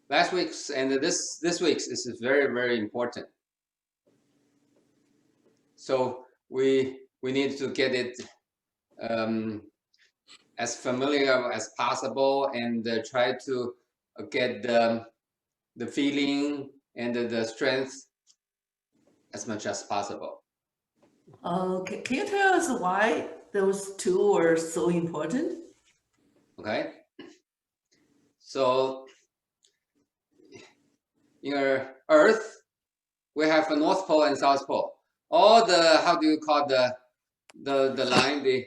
last week's and this week's is very, very important. So we need to get it as familiar as possible and try to get the feeling and the strength as much as possible. Can you tell us why those two are so important? Okay. So in our Earth, we have a North Pole and South Pole. All the, how do you call the line, the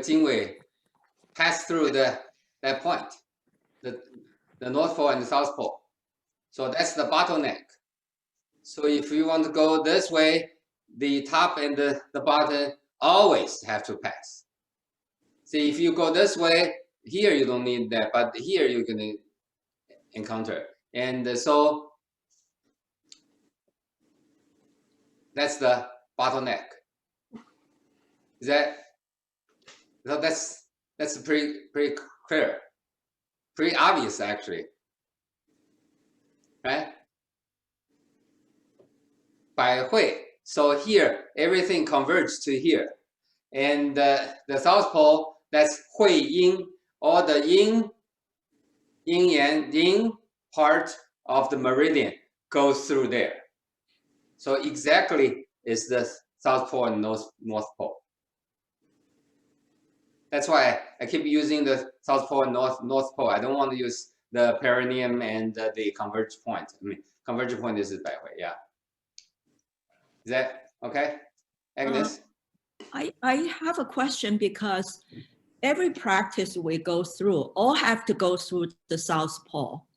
经纬 pass through that point, the North Pole and the South Pole. So that's the bottleneck. So if you want to go this way, the top and the bottom always have to pass. See, if you go this way, here you don't need that, but here you're going to encounter. And so that's the bottleneck. Is that, so that's pretty clear, pretty obvious actually, right? By Hui, so here everything converges to here, and the South Pole, that's Hui Yin, or the Yin Yang Yin part of the meridian goes through there. So exactly is the South Pole and North Pole. That's why I keep using the South Pole and North Pole. I don't want to use the perineum and the converge point. I mean, converge point is by way, yeah. Is that okay, Agnes? I have a question, because every practice we go through all have to go through the South Pole.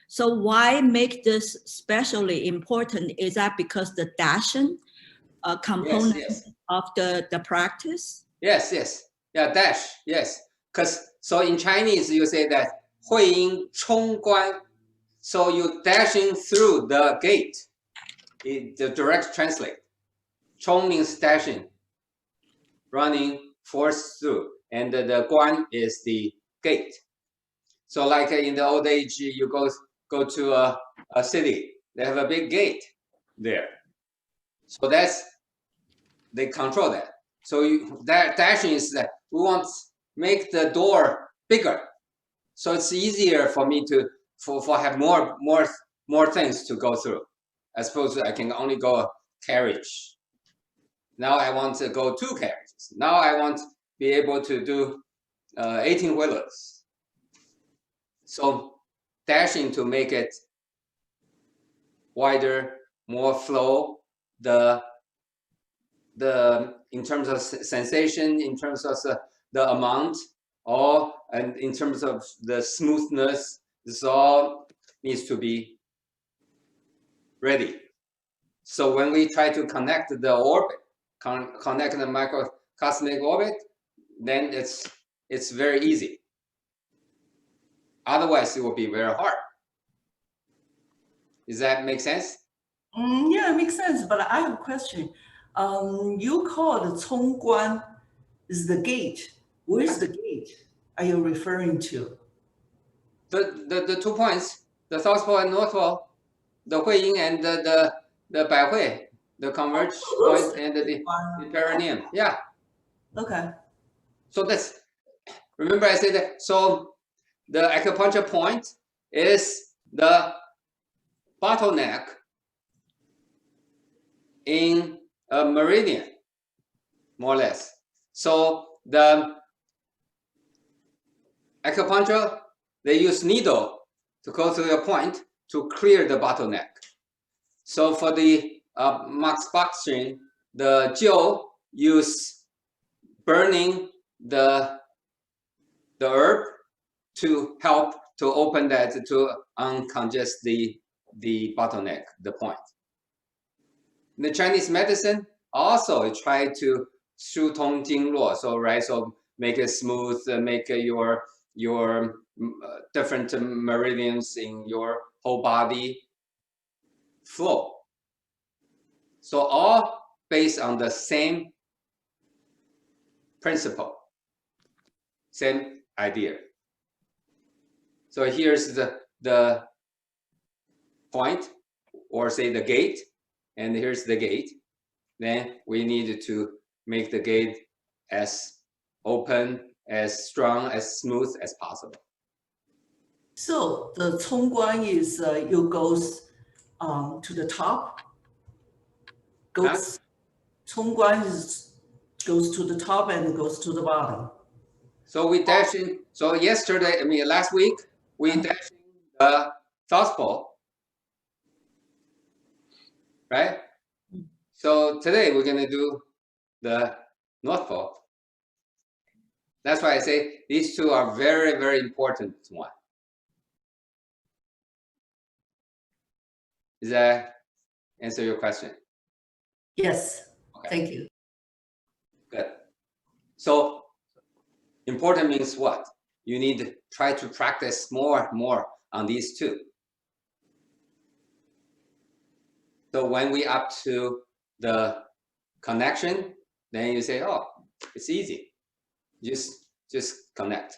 So why make this especially important? Is that because the dashing component yes. of the practice? Yes. Yeah, dash, yes. Because so in Chinese you say that 会阴冲关. So you dashing through the gate. The direct translate. Chong means dashing, running, force through, and the guan is the gate. So like in the old age, you go to a city, they have a big gate there. So they control that. So that dashing is that we want to make the door bigger, so it's easier for me to have more things to go through. As opposed to I can only go a carriage. Now I want to go 2 carriages. Now I want to be able to do 18-wheelers. So dashing to make it wider, more flow, the in terms of sensation, in terms of the amount, and in terms of the smoothness, this all needs to be ready. So when we try to connect the orbit, connect the microcosmic orbit, then it's very easy. Otherwise, it will be very hard. Does that make sense? Yeah, it makes sense. But I have a question. You call the 冲关 is the gate. Where's the gate are you referring to? The 2 points, the South Pole and North Pole, the Hui Yin and the Bai Hui, the Converge Point and the perineum. Yeah. Okay. So that's, remember I said that, so the acupuncture point is the bottleneck in a meridian, more or less. So the acupuncture, they use needle to go through a point to clear the bottleneck. So for the Max boxing, the Jiu use burning the herb to help to open that, to uncongest the bottleneck, the point. The Chinese medicine also try to 疏通经络, so right, so make it smooth, make your different meridians in your whole body flow. So all based on the same principle, same idea. So here's the point, or say the gate, and here's the gate. Then we need to make the gate as open, as strong, as smooth as possible. So the 冲关 is you goes to the top. Goes 冲关 is goes to the top and goes to the bottom. So we dashing. So yesterday, I mean last week, we dashing the South Pole, right? So today we're gonna do the North Pole. That's why I say these two are very, very important one. Does that answer your question? Yes, Okay. thank you. Good. So important means what? You need to try to practice more on these two. So when we up to the connection, then you say, oh, it's easy. Just connect.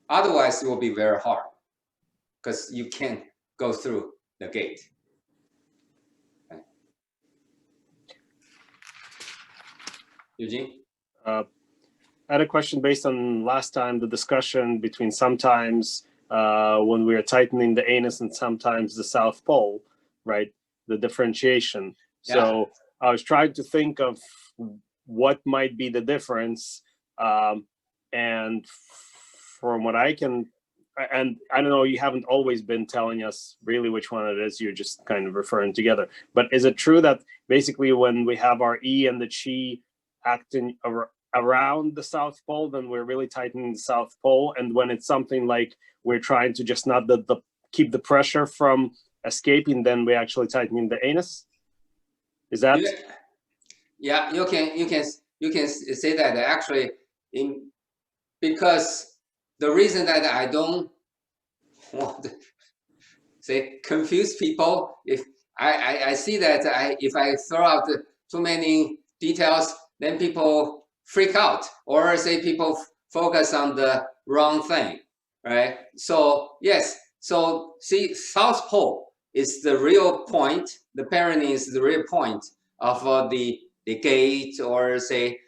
Otherwise, it will be very hard because you can't go through the gate. Okay. Eugene? I had a question based on last time, the discussion between sometimes when we are tightening the anus and sometimes the South Pole, right? The differentiation. Yeah. So I was trying to think of what might be the difference. And from what I can, and I don't know, you haven't always been telling us really which one it is, you're just kind of referring together. But is it true that basically when we have our E and the Qi acting around the South Pole, then we're really tightening the South Pole? And when it's something like we're trying to just not keep the pressure from escaping, then we're actually tightening the anus? Is that? Yeah, you can say that actually because the reason that I don't want to say confuse people, if I see that if I throw out too many details, then people freak out, or say people focus on the wrong thing, right? So yes, so see, South Pole is the real point. The perineum is the real point of the gate, or say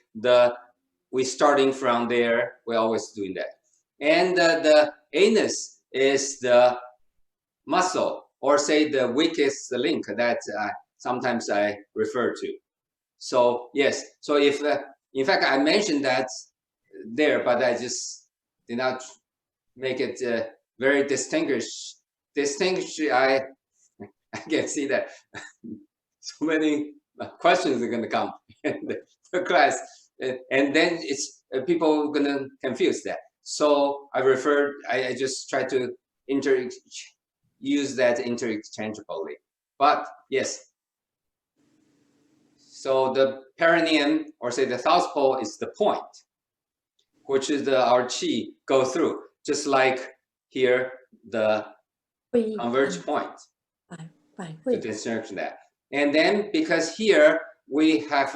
we starting from there. We're always doing that. And the anus is the muscle, or say the weakest link that sometimes I refer to. So yes, so if in fact I mentioned that there, but I just did not make it very distinguished. I can see that so many questions are going to come in the class, and then it's people are going to confuse that. So I just try to use that interchangeably. But yes, so the perineum, or say the South Pole, is the point, which is our Qi go through, just like here the Converge Point, to distinguish that. And then because here we have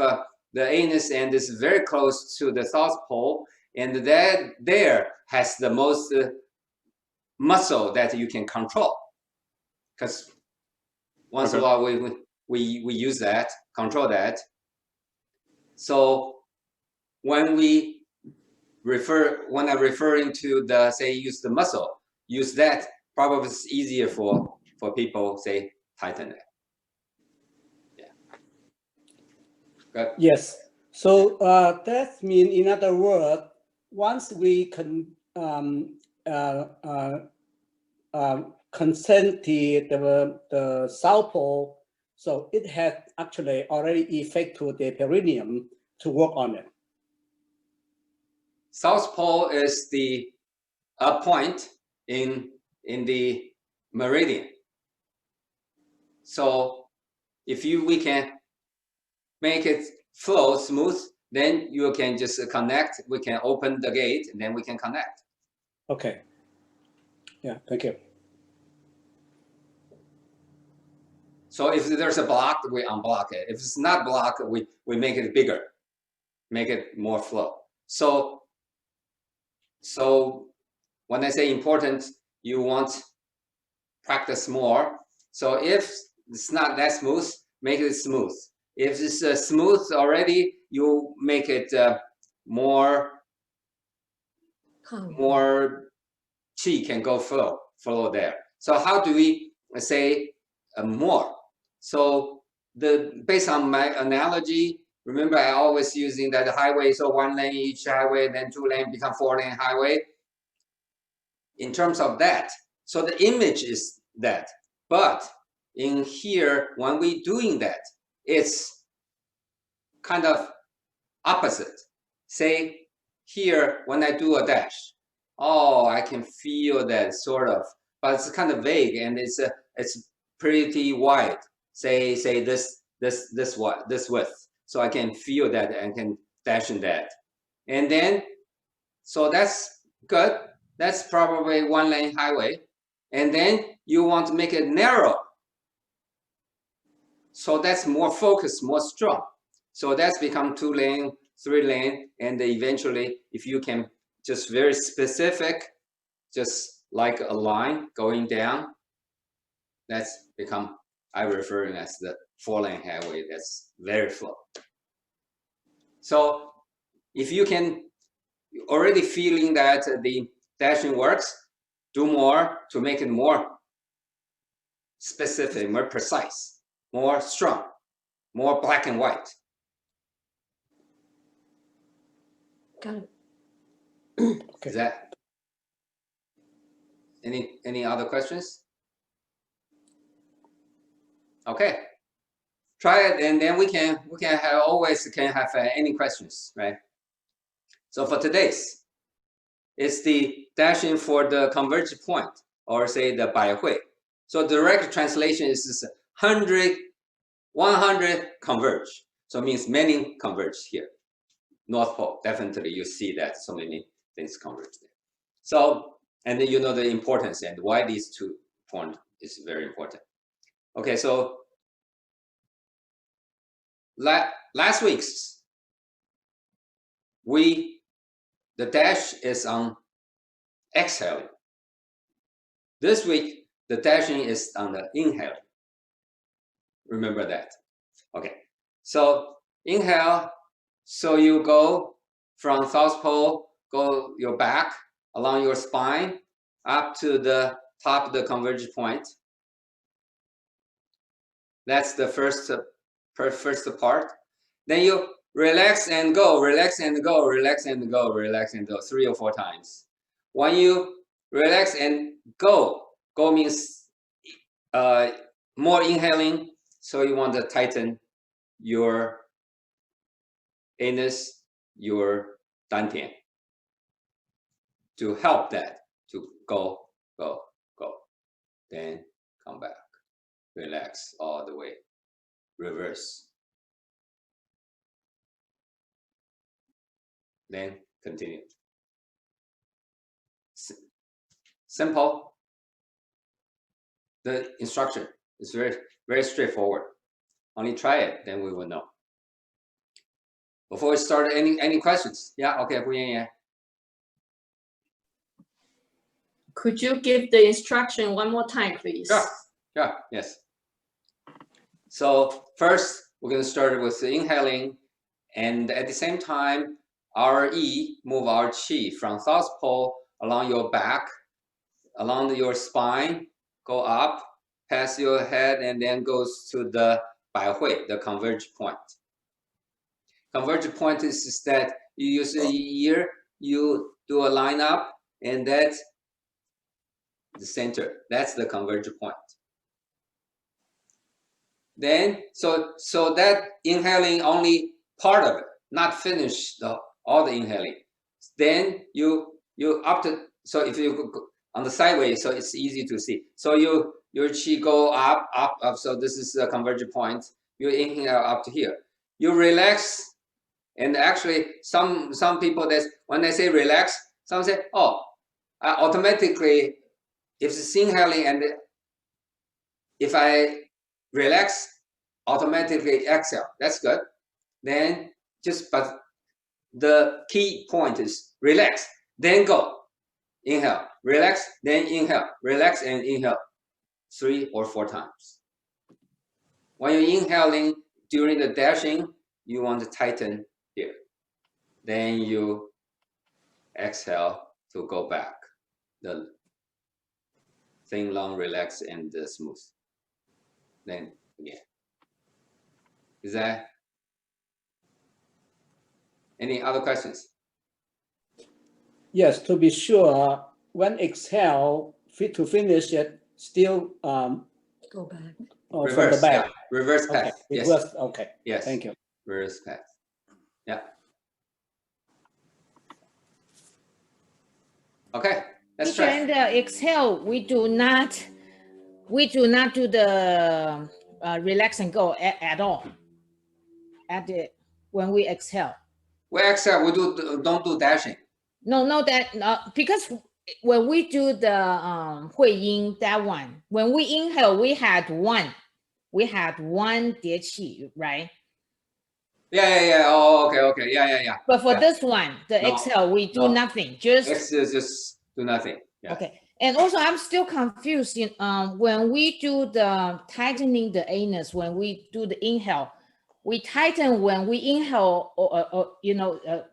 the anus end is very close to the South Pole, and that there has the most muscle that you can control, because once in a while we use that, control that. So when I'm referring to the, say, use the muscle, use that, probably it's easier for people, say, tighten it. Yeah. Good. Yes. So that means, in other words, once we can concentrate the South Pole, so it has actually already effect to the perineum to work on it. South Pole is the point in the meridian. So if we can make it flow smooth, then you can just connect. We can open the gate, and then we can connect. Okay. Yeah, thank you. So if there's a block, we unblock it. If it's not blocked, we make it bigger, make it more flow. So when I say important, you want practice more, So if it's not that smooth, make it smooth. If it's smooth already, you make it more qi can go flow there. So how do we say more? So based on my analogy, remember I always using that highway, so 1 lane each highway, then 2 lane become 4-lane highway. In terms of that, so the image is that, but in here, when we doing that, it's kind of opposite. Say here, when I do a dash, oh, I can feel that sort of, but it's kind of vague and it's pretty wide. Say this width, so I can feel that and can dash in that, and then so that's good. That's probably 1 lane highway, and then you want to make it narrow. So that's more focused, more strong. So that's become 2 lane, 3 lane, and eventually, if you can just very specific, just like a line going down, that's become, I refer to as the 4-lane highway. That's very flow. So if you can already feeling that the dashing works, do more to make it more specific, more precise, more strong, more black and white. Got it. Okay. Is that any other questions? Okay, try it, and then we can always have any questions, right? So for today's, it's the dashing for the converge point, or say the 百会. So direct translation is 100 converge. So it means many converge here. North Pole, definitely you see that so many things converge there. So, and then you know the importance and why these 2 points is very important. Okay, so last week's, the dash is on exhaling. This week, the dashing is on the inhaling. Remember that. Okay, so inhale, so you go from South Pole, go your back along your spine up to the top of the converge point. That's the first part. Then you relax and go, relax and go, relax and go, relax and go 3 or 4 times. When you relax and go means more inhaling, so you want to tighten your anus, your dantian, to help that to go, then come back, relax all the way, reverse, then continue. Simple. The instruction is very straightforward. Only try it, then we will know. Before we start, any questions? Yeah, okay, yeah. Could you give the instruction one more time, please? Sure, yes. So first, we're going to start with the inhaling, and at the same time, our E, move our Qi from South Pole along your back, along your spine, go up, past your head, and then goes to the 百会, the converge point. Converge point is that you use a ear, you do a line up, and that's the center. That's the converge point. Then, so that inhaling only part of it, not finish all the inhaling. Then you up to, so if you go on the sideways, so it's easy to see. So your Qi go up. So this is the converge point. You inhale up to here. You relax, and actually some people, that when they say relax, some say, oh, automatically, if it's inhaling and if I relax, automatically exhale. That's good. Then but the key point is relax, then go, inhale, relax, then inhale, relax and inhale. 3 or 4 times. When you're inhaling during the dashing, you want to tighten here. Then you exhale to go back. The thin, long, relaxed, and smooth. Then again. Is that any other questions? Yes, to be sure, when exhale, to finish it, still Go back. from the Reverse, back. yeah. Reverse Okay, path. Yes. reverse. Okay. Yes. Thank you. Reverse path. Yeah. Okay, let's Teacher, try. in the exhale, we do not do the relax and go at all. When we exhale. We exhale, we don't do dashing. No, because when we do the Hui Ying, that one, when we inhale, we had one 叠气, right? Yeah. Oh, okay. Yeah. But for Yeah. this one, the No, exhale, we do no. nothing. Just Just do nothing. Yeah. okay. And also, I'm still confused. When we do the tightening the anus, when we do the inhale, we tighten when we inhale, or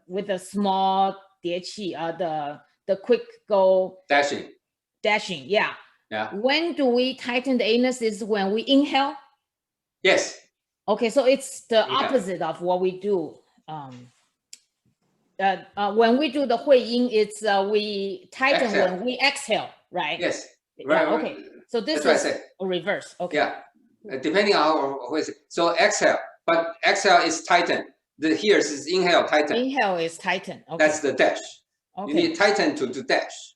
with a small 叠气, the quick go Dashing. Yeah. Yeah. When do we tighten the anus? Is when we inhale. Yes. Okay, so it's the Okay. opposite of what we do. When we do the Hui Ying, it's we tighten Exhale. when we exhale, right? Yes. Yeah, okay. So this That's what I is said. a reverse. Okay. Yeah. Depending on how is it. So exhale, but exhale is tighten. The here is inhale, tighten. Inhale is tighten. Okay. That's the dash. Okay. You need tighten to dash.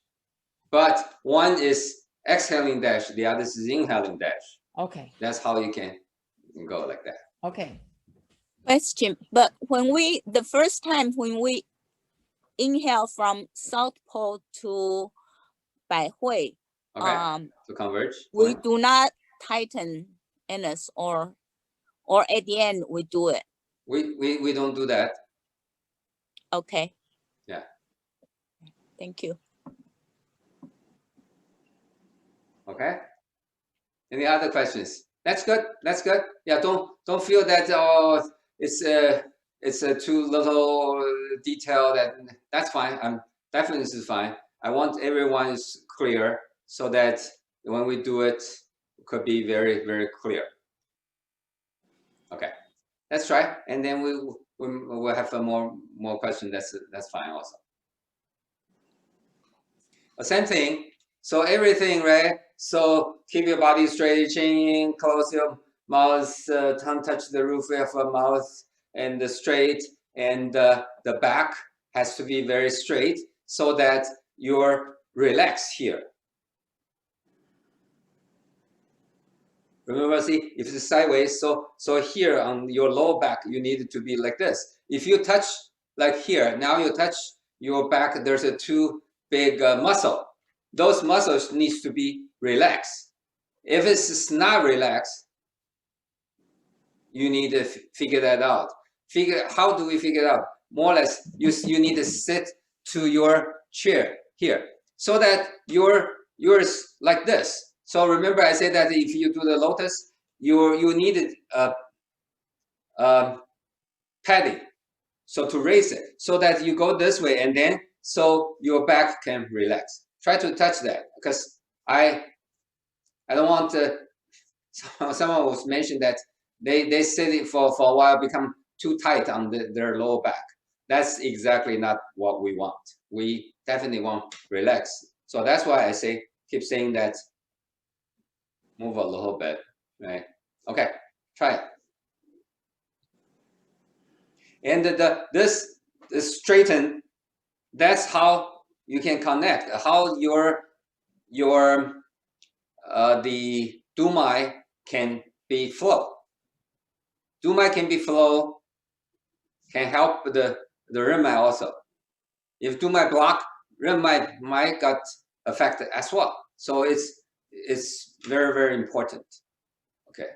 But one is exhaling dash, the other is inhaling dash. Okay. That's how you can go like that. Okay. Question, but the first time when we inhale from South Pole to Bai Hui, Okay. To converge. we do not tighten anus, or at the end we do it. We don't do that. Okay. Yeah. Thank you. Okay. Any other questions? That's good. Yeah, don't feel that it's a too little detail. That's fine. Definitely is fine. I want everyone is clear so that when we do it, it could be very, very clear. Okay, let's try, and then we'll have more questions. That's fine also. Same thing. So everything, right? So keep your body straight, chin, close your mouth, tongue touch the roof of your mouth, and straight, and the back has to be very straight so that you're relaxed here. Remember, see, if it's sideways, so here on your lower back, you need it to be like this. If you touch like here, now you touch your back, there's a two big muscle. Those muscles needs to be relaxed. If it's not relaxed, you need to figure that out. How do we figure it out? More or less, you need to sit to your chair here so that you're like this. So remember, I said that if you do the lotus, you needed padding, so to raise it, so that you go this way, and then so your back can relax. Try to touch that, because I don't want to. Someone was mentioned that they sit for a while, become too tight on their lower back. That's exactly not what we want. We definitely want relax. So that's why I keep saying that. Move a little bit, right? Okay, try it. And this straighten. That's how you can connect. How the dumai can be flow. Dumai can be flow. Can help the renmai also. If dumai block, renmai might got affected as well. So it's very, very important. Okay.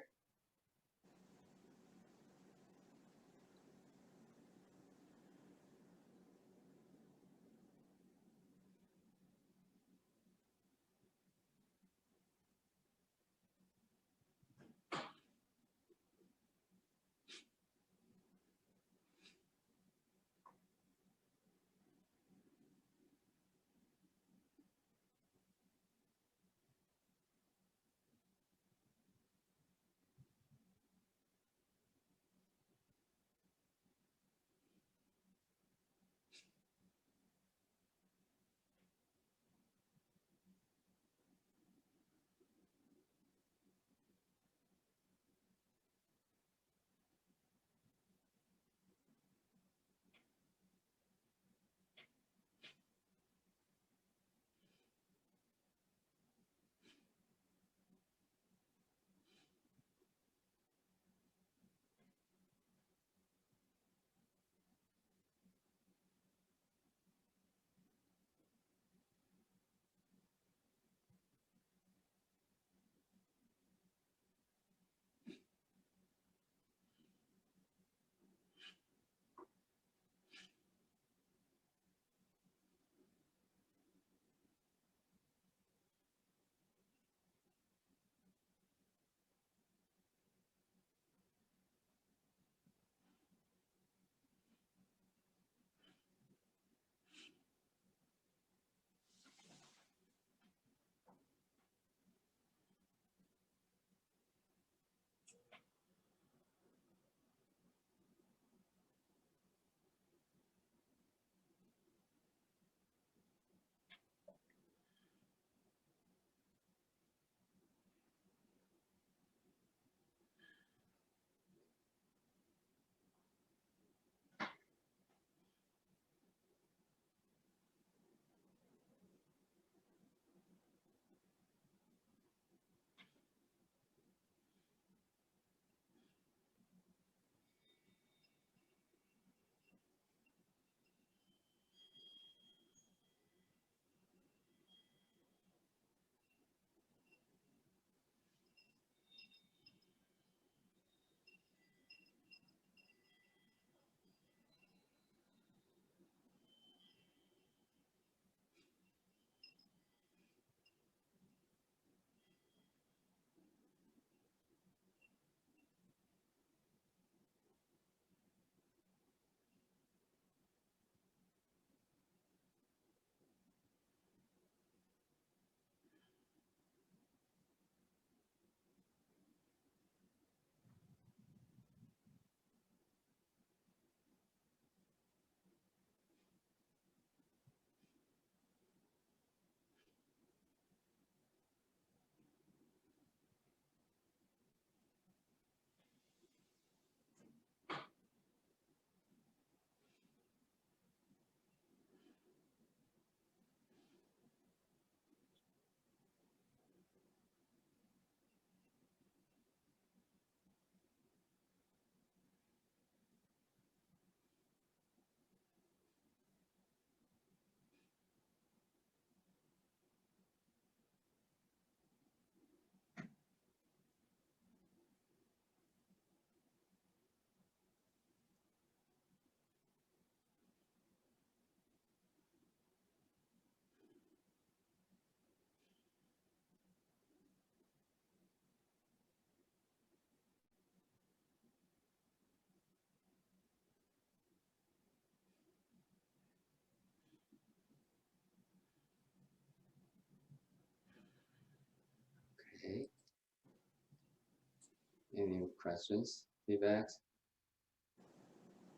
Any questions, feedback?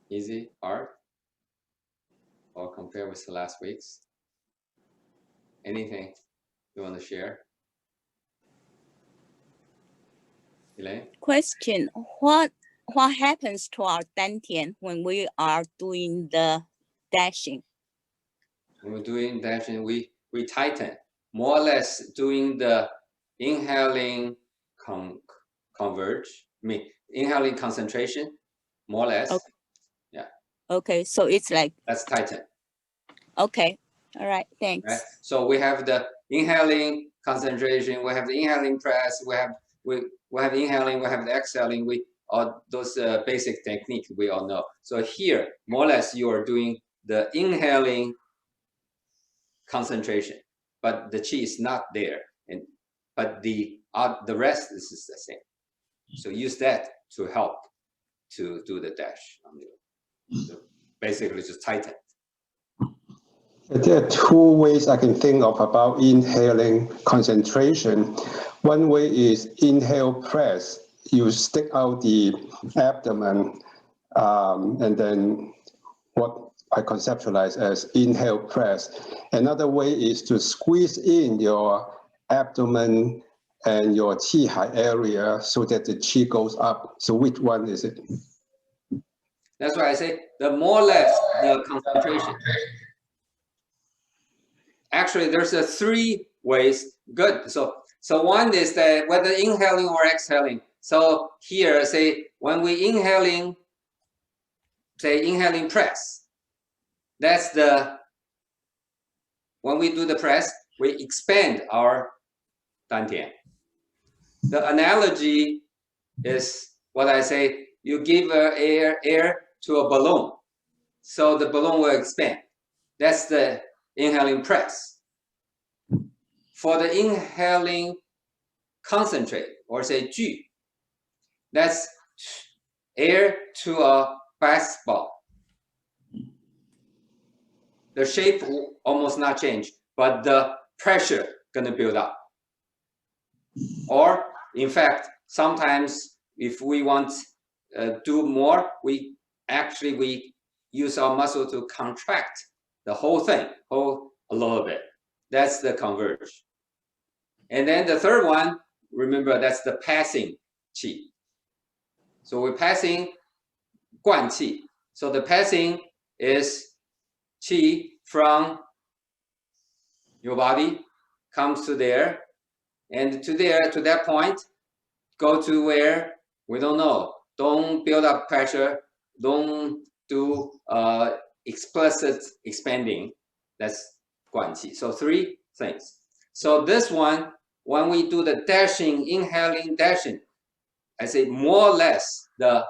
Easy, hard, or compare with the last week's? Anything you want to share? Elaine? Question: What happens to our dantian when we are doing the dashing? When we're doing dashing, we tighten, more or less doing the inhaling converge, inhaling concentration, more or less. Okay. Yeah. Okay, so it's like, That's tighten. okay, all right, thanks. Right? So we have the inhaling concentration, we have the inhaling press, we have inhaling, we have the exhaling, all those basic technique we all know. So here, more or less, you are doing the inhaling concentration, but the qi is not there, but the rest is the same. So use that to help to do the dash. So basically, just tighten. There are two ways I can think of about inhaling concentration. One way is inhale press. You stick out the abdomen, and then what I conceptualize as inhale press. Another way is to squeeze in your abdomen and your qi hai area so that the qi goes up. So which one is it? That's why I say the more or less the concentration. Actually, there's three ways. Good. So one is that whether inhaling or exhaling. So here, say when we inhaling, say inhaling press. That's when we do the press, we expand our dantian. The analogy is what I say, you give air to a balloon, so the balloon will expand. That's the inhaling press. For the inhaling concentrate, or say Ju, that's air to a basketball. The shape will almost not change, but the pressure gonna build up. Or in fact, sometimes if we want do more, we use our muscle to contract the whole thing, a little bit. That's the converge. And then the third one, remember, that's the passing qi. So we're passing guan qi. So the passing is qi from your body comes to there, and to that point, go to where we don't know. Don't build up pressure. Don't do explicit expanding. That's guan qi. So three things. So this one, when we do the dashing, inhaling, dashing, I say more or less the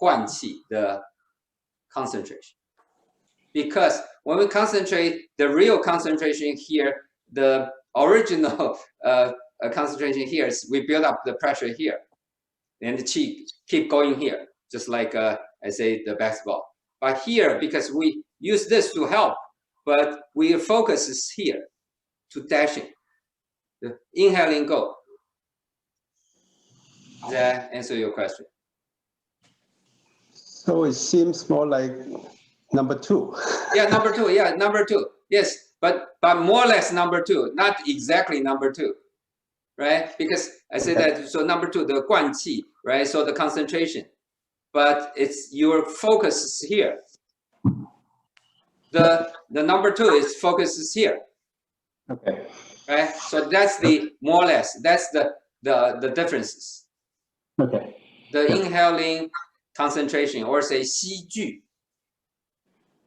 guan qi, the concentration. Because when we concentrate, the real concentration here, the original concentration here is we build up the pressure here, and the qi keep going here, just like I say the basketball. But here, because we use this to help, but we focus is here to dashing, the inhaling go. Does that answer your question? So it seems more like number two. Yeah, number two. Yeah, number two. Yes, but more or less number two, not exactly number two, right? Because I said that. So number two, the guan qi, right? So the concentration, but it's your focus is here. The number two is focus is here. Okay. Right. So that's the more or less. That's the differences. Okay. The inhaling concentration, or say xi ju.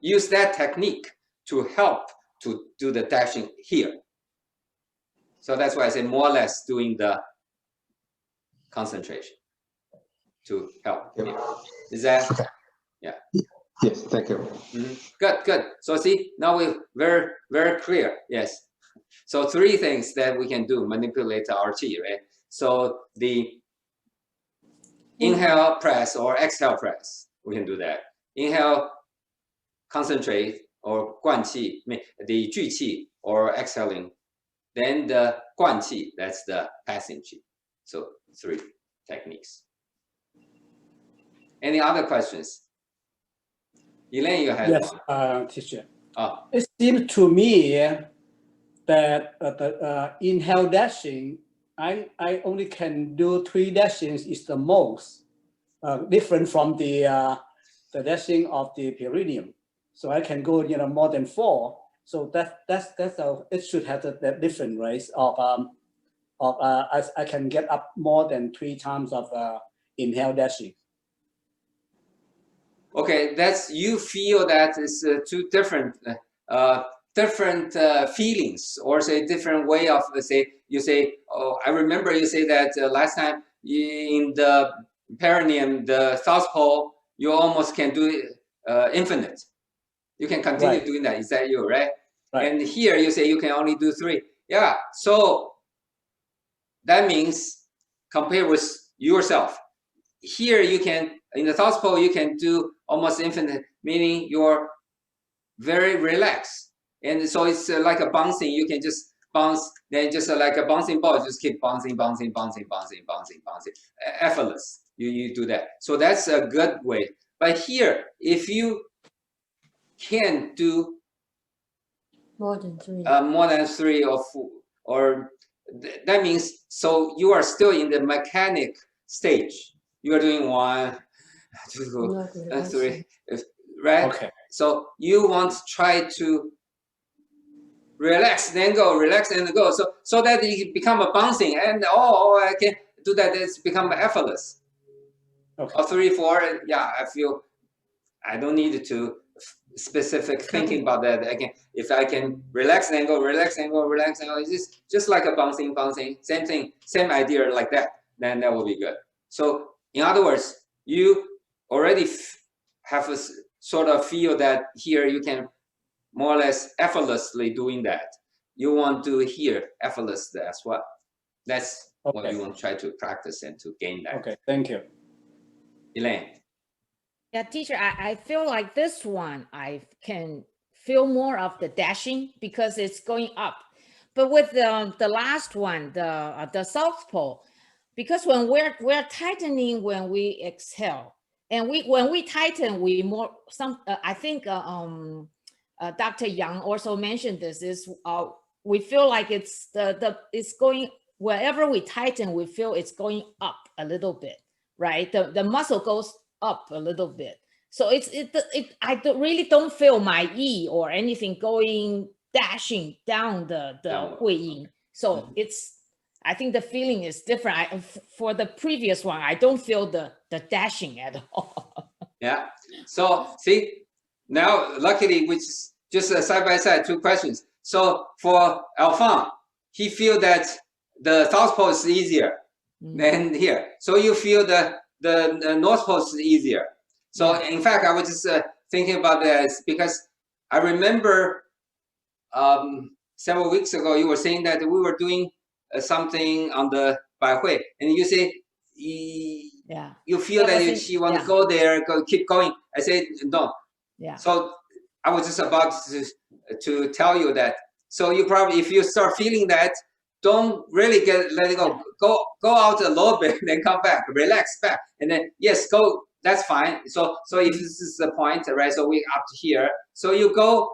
Use that technique to help to do the dashing here. So that's why I say more or less doing the concentration to help. Yeah. Is that? Okay. Yeah. Yes, thank you. Mm-hmm. Good. So see, now we're very clear. Yes. So three things that we can do, manipulate our qi, right? So the inhale press or exhale press, we can do that. Inhale, concentrate or guan qi, the ju qi or exhaling. Then the guan qi, that's the passing qi. So three techniques. Any other questions? Elaine, you had Yes, one. teacher. Oh. It seems to me that the inhale dashing, I only can do 3 dashings is the most, different from the dashing of the perineum. So I can go, more than 4. So that's how it should have that different rates of I can get up more than 3 times of inhale dashing. Okay, that's you feel that is 2 different feelings, or say different way of you say, oh, I remember you say that last time in the perineum, the south pole, you almost can do infinite. You can continue doing that. Is that you, right? And here you say you can only do 3. Yeah. So that means compare with yourself. Here you can, in the south pole, you can do almost infinite, meaning you're very relaxed. And so it's like a bouncing. You can just bounce, then just like a bouncing ball, just keep bouncing, effortless. You do that. So that's a good way. But here, if you can do More than 3. More than 3 or 4, or that means, so you are still in the mechanic stage. You are doing 1, 2, 3, right? Okay. So you want to try to relax, then go, relax and go. So that it become a bouncing, and I can do that. It's become effortless. Okay. Or 3, 4, yeah. I feel I don't need to specific thinking about that. Again, if I can relax and go, relax and go, relax and go, it's just like a bouncing, same thing, same idea like that. Then that will be good. So in other words, you already have a sort of feel that here you can more or less effortlessly doing that. You want to hear effortlessly as well. That's what you want to try to practice and to gain that. Okay, thank you. Elaine. Yeah, teacher, I feel like this one, I can feel more of the dashing because it's going up. But with the last one, the south pole, because when we're tightening when we exhale, and when we tighten, we more I think Dr. Yang also mentioned this is we feel like it's it's going wherever we tighten, we feel it's going up a little bit, right? The muscle goes up a little bit. So I really don't feel my yi or anything going dashing down the hui yin. So I think the feeling is different. For the previous one, I don't feel the dashing at all. Yeah. So see, now luckily, which is just side by side 2 questions. So for Alphonse, he feel that the south pole is easier than here. So you feel the north pole is easier. So in fact, I was just thinking about this because I remember several weeks ago you were saying that we were doing something on the Bai Hui, and you say you feel that she want to go there, keep going. I said no. Yeah. So I was just about to tell you that. So you probably, if you start feeling that, don't really let it go. Go out a little bit, then come back, relax back, and then yes, go. That's fine. So if this is the point, right? So we up to here. So you go,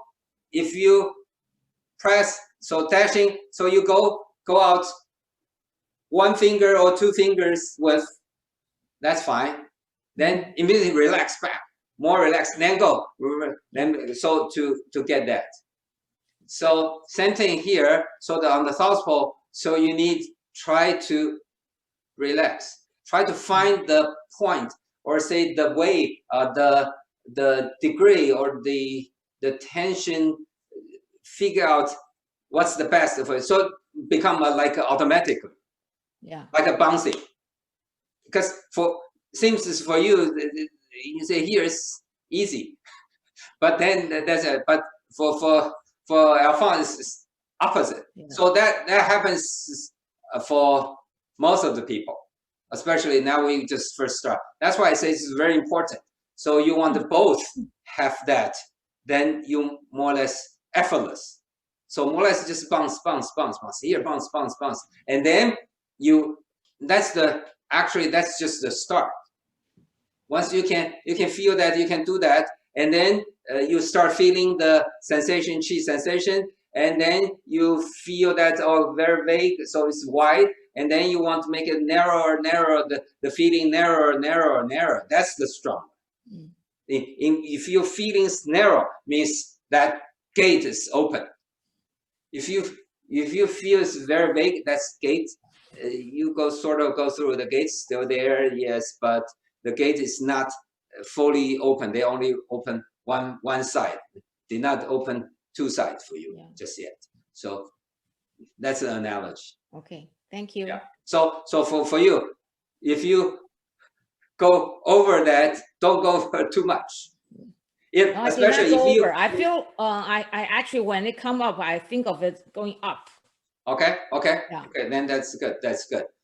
if you press, so dashing. So you go out 1 finger or 2 fingers with. That's fine. Then immediately relax back, more relaxed. Then go. Then so to get that. So same thing here. So on the south pole. So you need try to relax. Try to find the point, or say the way, the degree, or the tension. Figure out what's the best for it. So become like automatically, like a bouncing. Because seems for you, you say here it's easy, but then but for Alphonse it's opposite. So that happens for most of the people, especially now we just first start. That's why I say this is very important. So you want to both have that, then you more or less effortless. So more or less just bounce here, bounce, and then that's just the start. Once you can feel that you can do that, and then you start feeling the sensation, chi sensation, and then you feel that very vague, so it's wide, and then you want to make it narrower, the feeling narrower. That's the strong. If your feelings narrow, means that gate is open. If you feel it's very vague, that's gate. You sort of go through the gate, still there, yes, but the gate is not fully open. They only open one side. Did not open two sides for you just yet. So that's an analogy. Okay, thank you. Yeah. So for you, if you go over that, don't go too much. If No, especially if you, I feel I actually, when it come up, I think of it going up. okay, Yeah. okay, then that's good.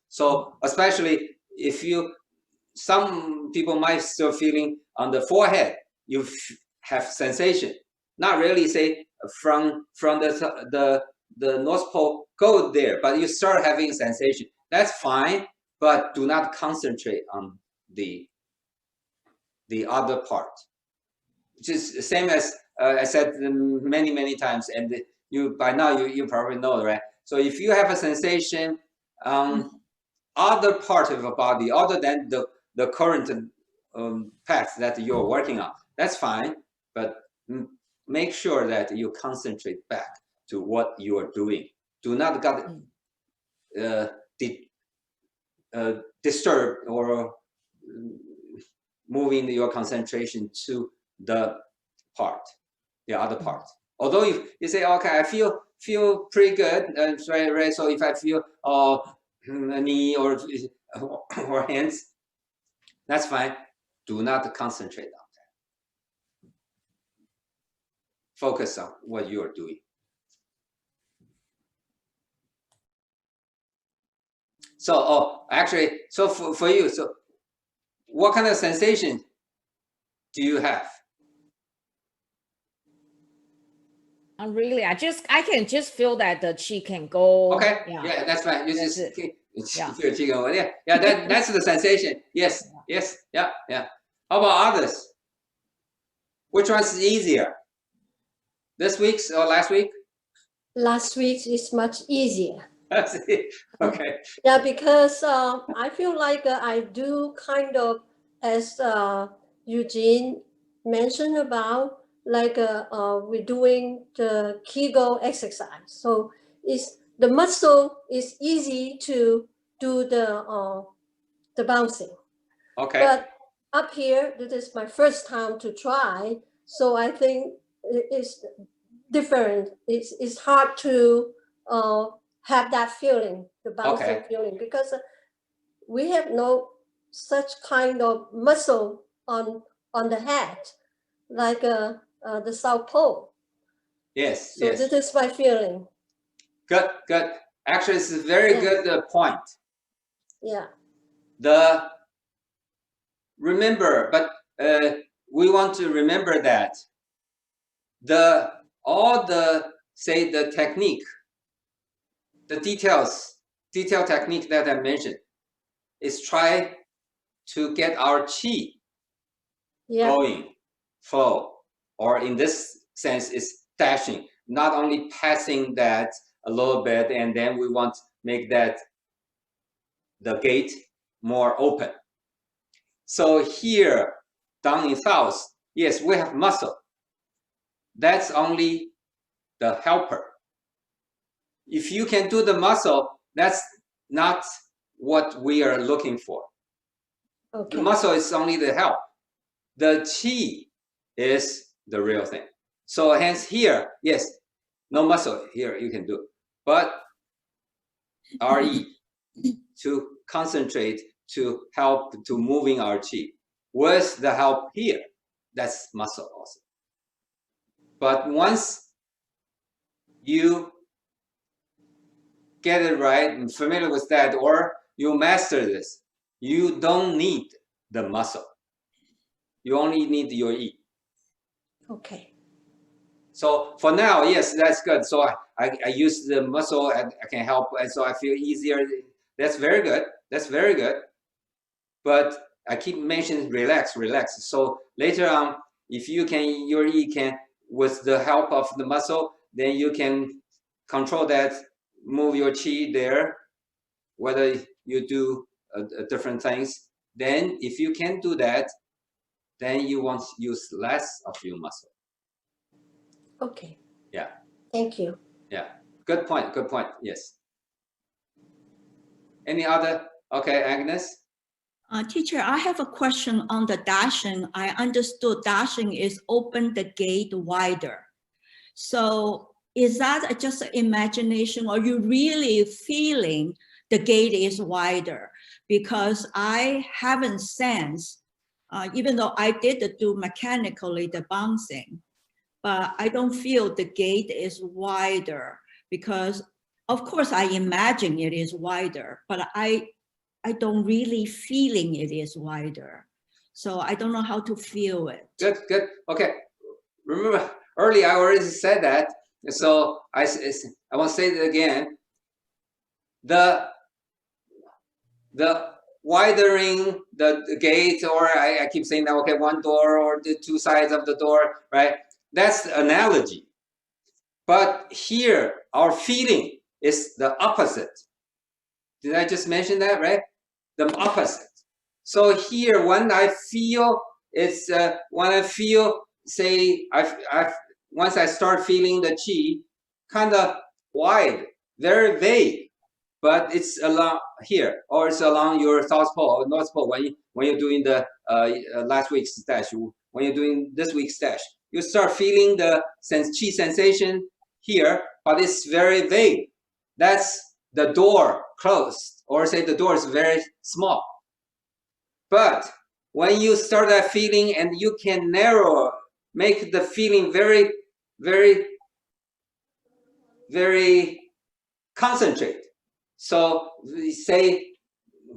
So especially if you, some people might still feeling on the forehead, you have sensation. Not really say from the North Pole go there, but you start having sensation. That's fine, but do not concentrate on the other part. Which is the same as I said many times, and you by now you probably know, right? So if you have a sensation other part of your body other than the current path that you're working on, that's fine, but make sure that you concentrate back to what you are doing. Do not get disturbed or moving your concentration to the other part. Although you say, okay, I feel pretty good, right? So if I feel a knee or hands, that's fine. Do not concentrate on that. Focus on what you are doing. So, actually, so for you, so what kind of sensation do you have? Really, I can just feel that the chi can go. Okay, yeah, that's fine. You That's just it. feel Qigong. Yeah, that's the sensation. Yes, yeah. How about others? Which one's easier? This week's or last week? Last week is much easier. Okay. Yeah, because I feel like I do kind of, as Eugene mentioned about, like we're doing the Qigong exercise. So the muscle is easy to do the bouncing. Okay. But up here, this is my first time to try. So I think it's different. It's hard to have that feeling, the bouncing feeling, because we have no such kind of muscle on the head, like the South Pole. Yes. So this is my feeling. Good. Actually, it's a very good point. Yeah. Remember, but we want to remember that all the technique, the detailed technique that I mentioned, is try to get our chi going, flow, or in this sense, is dashing. Not only passing that a little bit, and then we want to make that the gate more open. So here, down in south, yes, we have muscle. That's only the helper. If you can do the muscle, that's not what we are looking for. Okay. The muscle is only the help. The chi is the real thing. So hence here, yes, no muscle here you can do, but RE to concentrate, to help to moving our chi. With the help here, that's muscle also. But once you get it right and familiar with that, or you master this, you don't need the muscle. You only need your E. Okay. So for now, yes, that's good. So I use the muscle and I can help, and so I feel easier. That's very good. That's very good. But I keep mentioning relax, relax. So later on, if you can, with the help of the muscle, then you can control that, move your chi there, whether you do different things. Then if you can do that, then you want to use less of your muscle. Okay. Yeah. Thank you. Yeah. Good point. Good point. Yes. Any other? Okay, Agnes. Teacher, I have a question on the dashing. I understood dashing is open the gate wider. So is that just imagination, or you really feeling the gate is wider? Because I haven't sensed, even though I did do mechanically the bouncing, but I don't feel the gate is wider, because of course I imagine it is wider, but I don't really feeling it is wider. So I don't know how to feel it. Good, good. Okay. Remember, earlier I already said that. So I want to say it again. The widening the gate, or I keep saying that, okay, one door or the two sides of the door, right? That's the analogy. But here, our feeling is the opposite. Did I just mention that, right? The opposite. So here, when I feel, it's when I feel, say, once I start feeling the chi, kind of wide, very vague, but it's along here, or it's along your south pole or north pole. When you're doing the last week's dash, when you're doing this week's dash, you start feeling the chi sensation here, but it's very vague. That's the door closed, or say the door is very small. But when you start that feeling and you can narrow, make the feeling very, very, very concentrate. So say,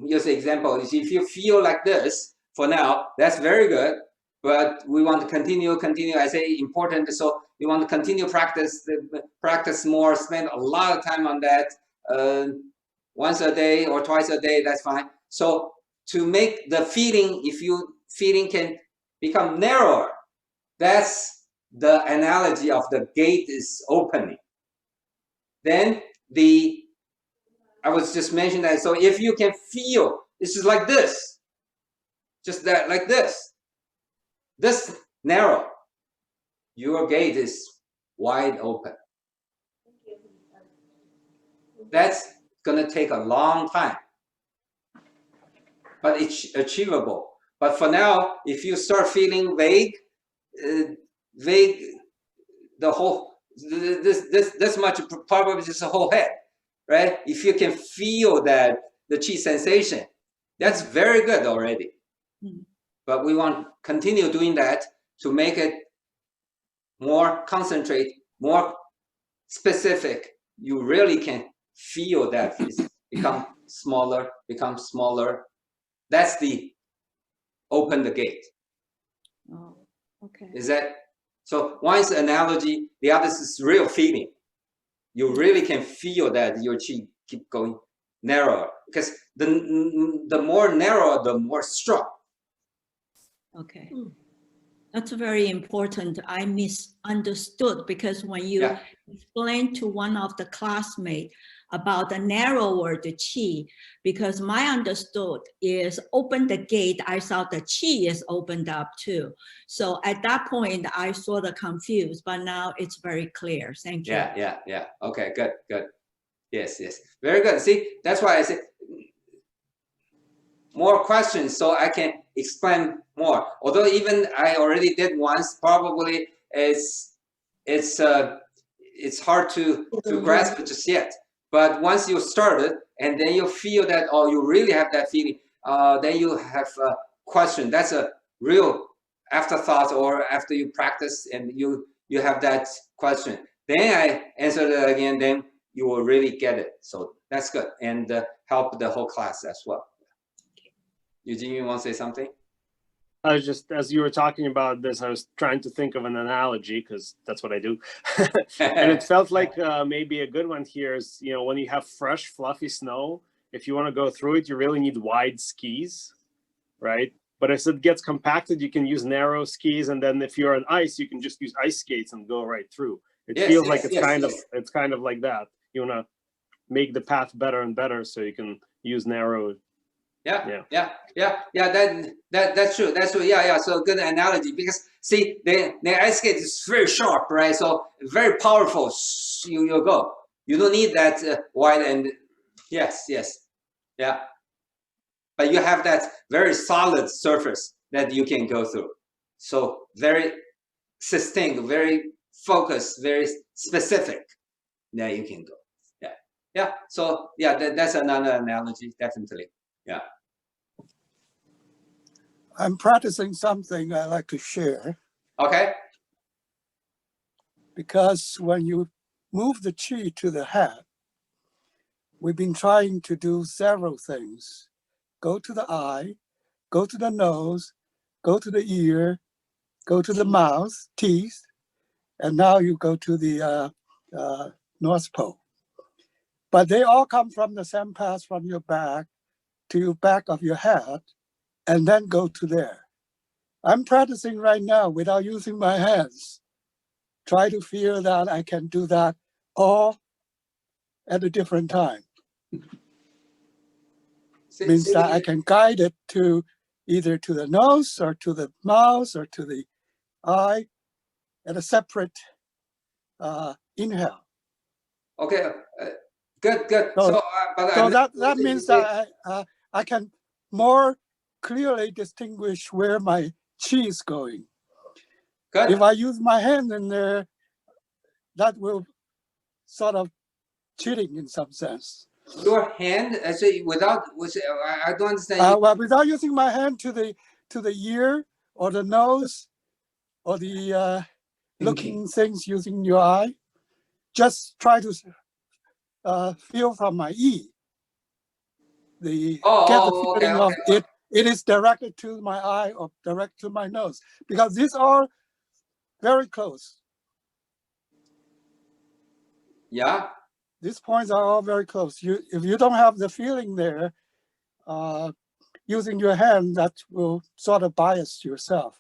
use an example, if you feel like this for now, that's very good. But we want to continue. I say important. So you want to continue practice more, spend a lot of time on that. Once a day or twice a day, that's fine. So to make the feeling, if you feeling can become narrower, that's the analogy of the gate is opening. Then I was just mentioning that. So if you can feel, it's just like this, just that, like this narrow, your gate is wide open. That's gonna take a long time, but it's achievable. But for now, if you start feeling vague, the whole this much probably just a whole head, right? If you can feel that the chi sensation, that's very good already. Mm-hmm. But we want to continue doing that to make it more concentrate, more specific. You really can feel that it's become smaller. That's the open the gate. Oh, okay. Is that so? One is analogy, the other is real feeling. You really can feel that your chi keep going narrower, because the more narrow, the more strong. Okay. That's very important. I misunderstood, because when you explained to one of the classmates about the narrower the chi, because my understood is open the gate, I saw the chi is opened up too. So at that point, I sort of confused, but now it's very clear. Thank you. Yeah. Okay, good. Yes. Very good. See, that's why I said more questions so I can explain more. Although even I already did once, probably it's hard to grasp it just yet. But once you started and then you feel that, oh, you really have that feeling, then you have a question. That's a real afterthought, or after you practice and you have that question. Then I answered it again, then you will really get it. So that's good, and help the whole class as well. Eugene, you want to say something? I was just, as you were talking about this, I was trying to think of an analogy, because that's what I do. And it felt like maybe a good one here is, when you have fresh, fluffy snow, if you want to go through it, you really need wide skis. right? But as it gets compacted, you can use narrow skis, and then if you're on ice, you can just use ice skates and go right through. It feels like it's kind of like that. You want to make the path better and better, so you can use narrow. That's true. That's true. Yeah. So good analogy, because see, the ice skate is very sharp, right? So very powerful. You go. You don't need that wide and yes. Yeah. But you have that very solid surface that you can go through. So very sustained, very focused, very specific. There you can go. Yeah. So yeah, that's another analogy, definitely. Yeah. I'm practicing something I like to share. Okay. Because when you move the chi to the head, we've been trying to do several things. Go to the eye, go to the nose, go to the ear, go to the mouth, teeth, and now you go to the North Pole. But they all come from the same path from your back to your back of your head, and then go to there. I'm practicing right now without using my hands. Try to feel that I can do that all at a different time. Means that I can guide it to either to the nose or to the mouth or to the eye at a separate inhale. Okay, good. So that means that I can more clearly distinguish where my chi is going. Good. If I use my hand in there, that will sort of cheating in some sense. Your hand, actually, I don't understand. Well, without using my hand to the ear or the nose or the looking things using your eye, just try to feel from my E. Get the feeling of it. It is directed to my eye or direct to my nose, because these are very close. Yeah. These points are all very close. If you don't have the feeling there, using your hand, that will sort of bias yourself.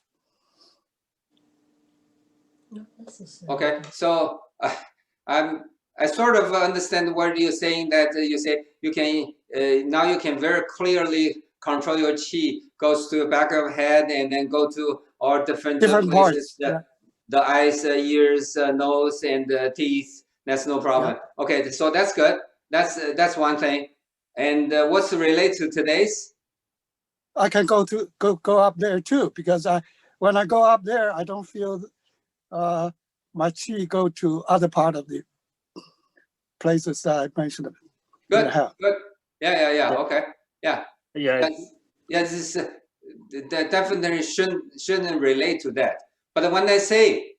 Okay, so I sort of understand what you're saying, that you say you can now you can very clearly control your chi, goes to the back of the head and then go to all different places, parts, the eyes, ears, nose, and teeth. That's no problem. Yeah. Okay, so that's good. That's one thing. And what's related to today's? I can go up there too, because when I go up there, I don't feel my chi go to other part of the places that I mentioned. Good. Yeah. Okay. Yeah. This that definitely shouldn't relate to that. But when I say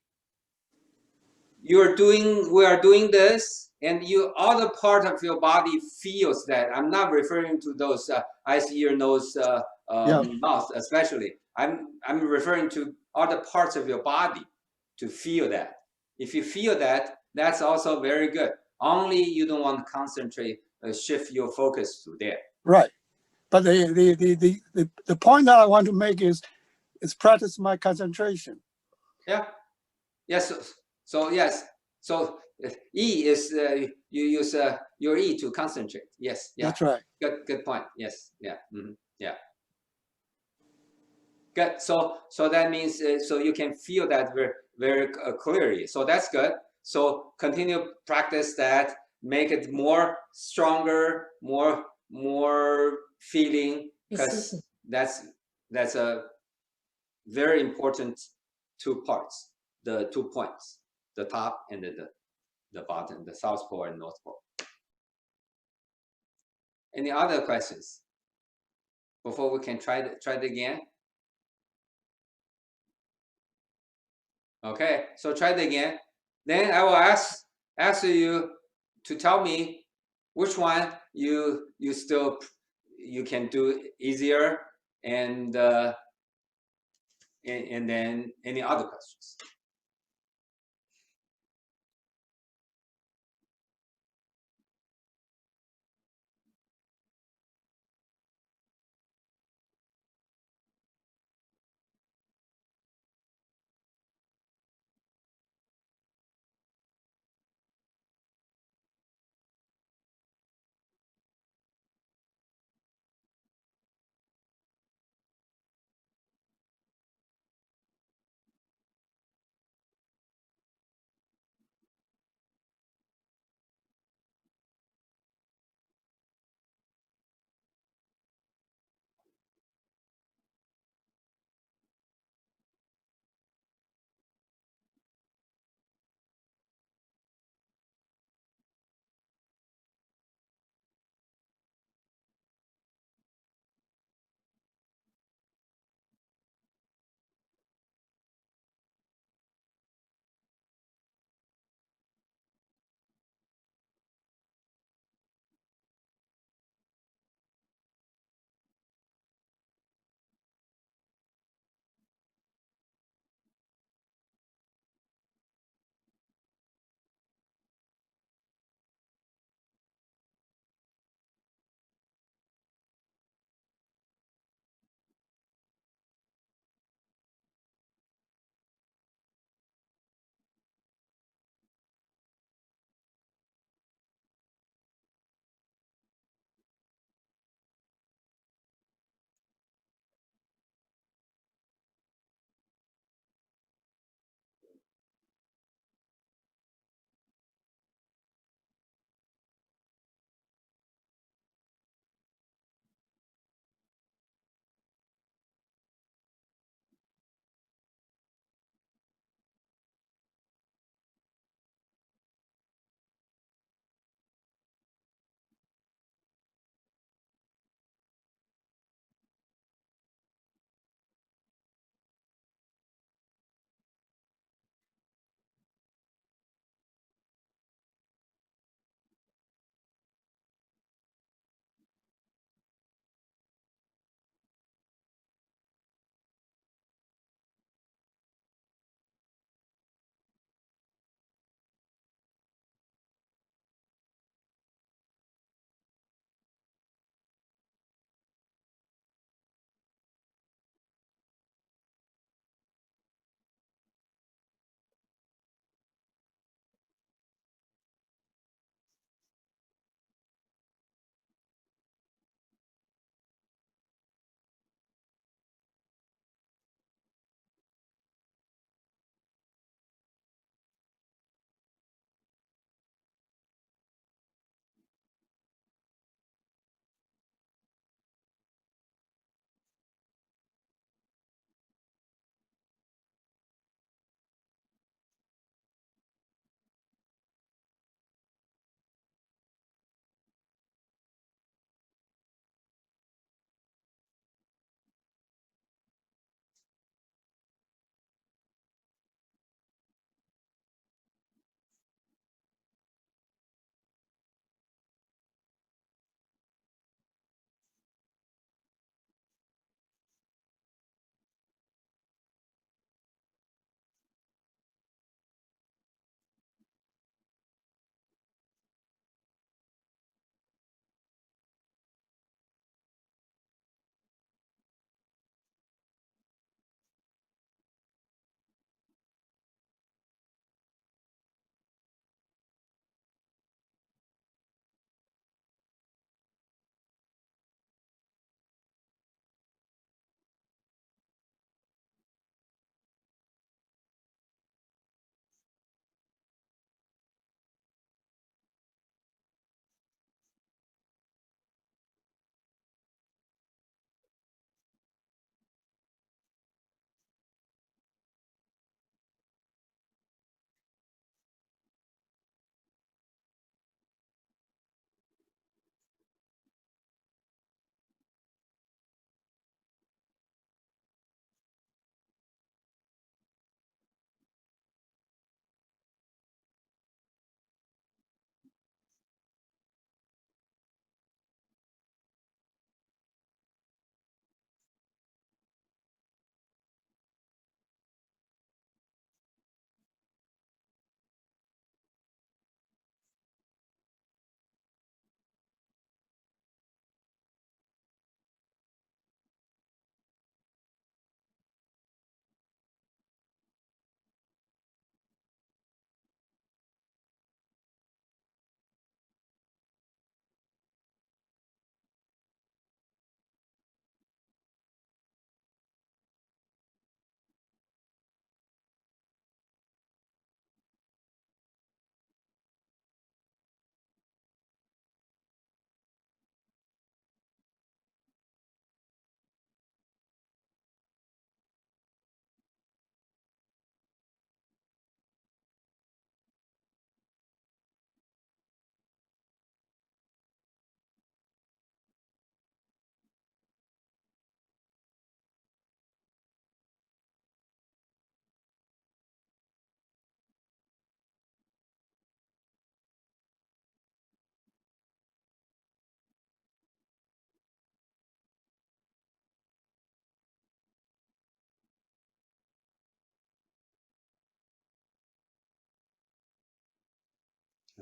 we are doing this, and other part of your body feels that, I'm not referring to those eyes, ear, nose, mouth, especially. I'm referring to other parts of your body to feel that. If you feel that, that's also very good. Only you don't want to concentrate, shift your focus to there. Right. But the point that I want to make is practice my concentration. Yeah. Yes. So yes. So E is you use your E to concentrate. Yes. Yeah. That's right. Good point. Yes. Yeah. Yeah. Good. So that means so you can feel that very clearly. So that's good. So continue practice that. Make it more stronger, more feeling, because that's a very important 2 parts, the 2 points, the top and the bottom, the South Pole and North Pole. Any other questions before we can try it again? Okay, so try it again. Then I will ask you to tell me which one you can do easier, and then any other questions.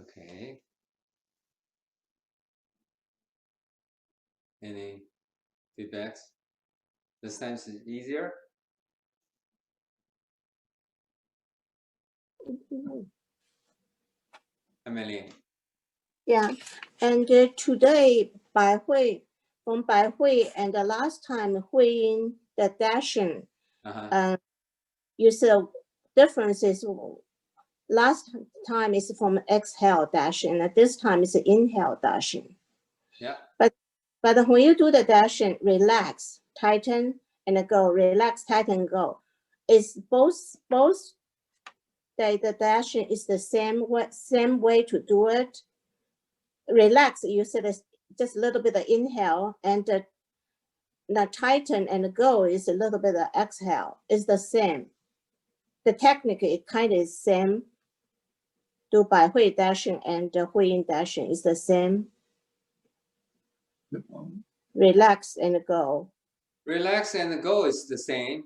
Okay. Any feedbacks? This time is easier. Emily. Yeah, and today from Bai Hui and the last time Hui in the dashing, you said difference is last time is from exhale dashing, and this time is inhale dashing. Yeah. But when you do the dashing, relax, tighten, and go. Relax, tighten, go. It's both the dashing is the same way to do it. Relax, you said it's just a little bit of inhale, and the tighten and go is a little bit of exhale. It's the same. The technique it kind of is same. Do Bai Hui dashing and Hui Yin dashing is the same. Relax and go. Relax and go is the same,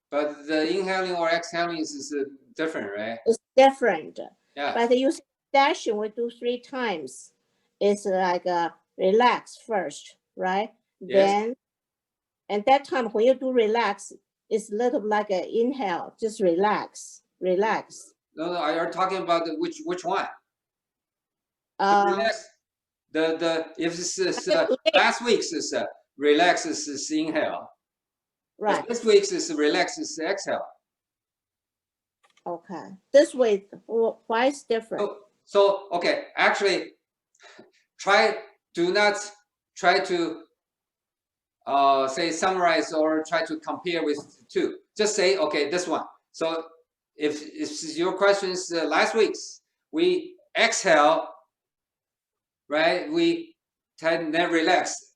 but the inhaling or exhaling is different, right? It's different. Yeah. But you dashing we do 3 times. It's like relax first, right? Yes. Then, and that time when you do relax, it's a little like an inhale. Just relax, relax. No, you're talking about which one? Relax. If this is last week's is relax is inhale. Right. This week's is relax is exhale. Okay. This way, why is different? So okay, actually, do not try to say summarize or try to compare with 2. Just say okay, this one. So if your question is last week's, we exhale, right? We then relax,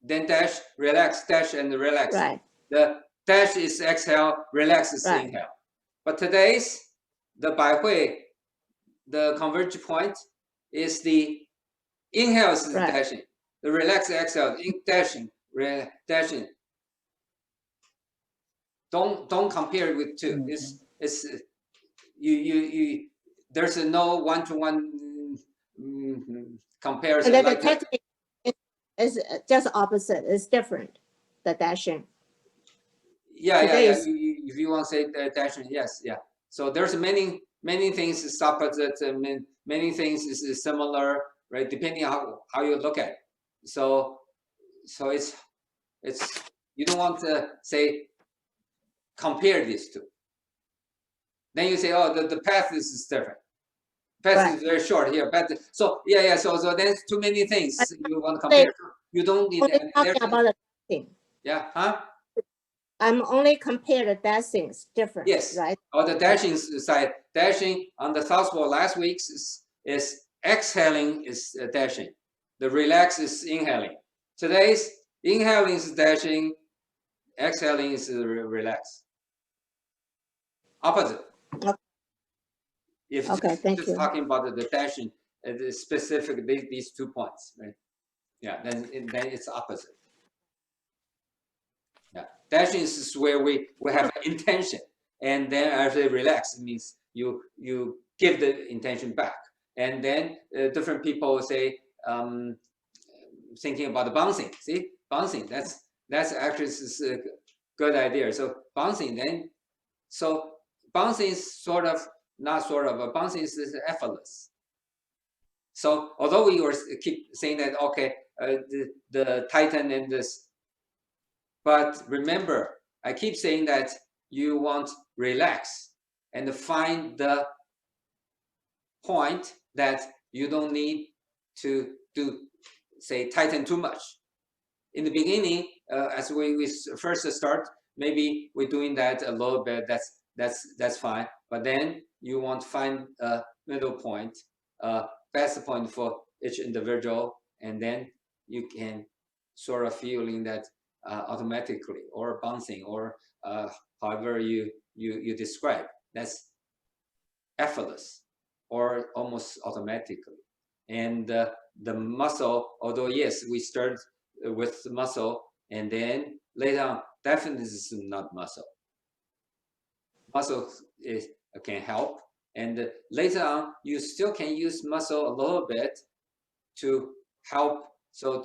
then dash, relax, dash, and relax. Right. The dash is exhale, relax is inhale. But today's the Bai Hui, the Converge Point is the inhale is dashing, the relax exhale, dashing, dashing. Don't compare it with 2. It's you there's no one-to-one comparison. And then like the technique is just opposite. It's different. The dashing. Yeah. If you want to say dashing, yes, yeah. So there's many things is opposite, many things is similar, right? Depending on how you look at it. So it's you don't want to say compare these 2. Then you say, oh, the path is different. Path is very short here, but so yeah. So there's too many things you want to compare. You don't need talking about the thing. Yeah, huh? I'm only compare the dashings different. Yes. Right. On the dashing side, dashing on the South Pole last week's is exhaling is dashing. The relax is inhaling. Today's inhaling is dashing, exhaling is relax. Opposite. Okay. If thank just you. talking about the dashing, the specific these 2 points, right? Yeah, then it's opposite. Yeah, dashing is where we have an intention, and then after relax, it means you give the intention back, and then different people say thinking about the bouncing. See, bouncing. That's actually is a good idea. So bouncing then, so bouncing is but bouncing is effortless. So although we were keep saying that okay, the tighten and this. But remember, I keep saying that you want relax and find the point that you don't need to say tighten too much. In the beginning, as we first start, maybe we're doing that a little bit. That's fine. But then you want to find a middle point, best point for each individual, and then you can sort of feeling that automatically or bouncing or however you describe. That's effortless or almost automatically. And the muscle, although yes, we start with the muscle and then later on, definitely is not muscle. Muscle can help, And later on, you still can use muscle a little bit to help. So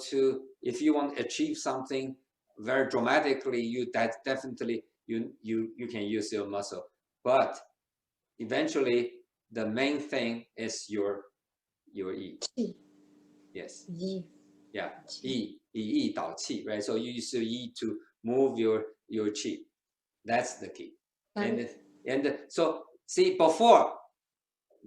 if you want to achieve something very dramatically, definitely you can use your muscle. But eventually, the main thing is your yi. Yes. Yi. Yeah. Yi dao qi, right? So you use your yi to move your qi. That's the key. And so see, before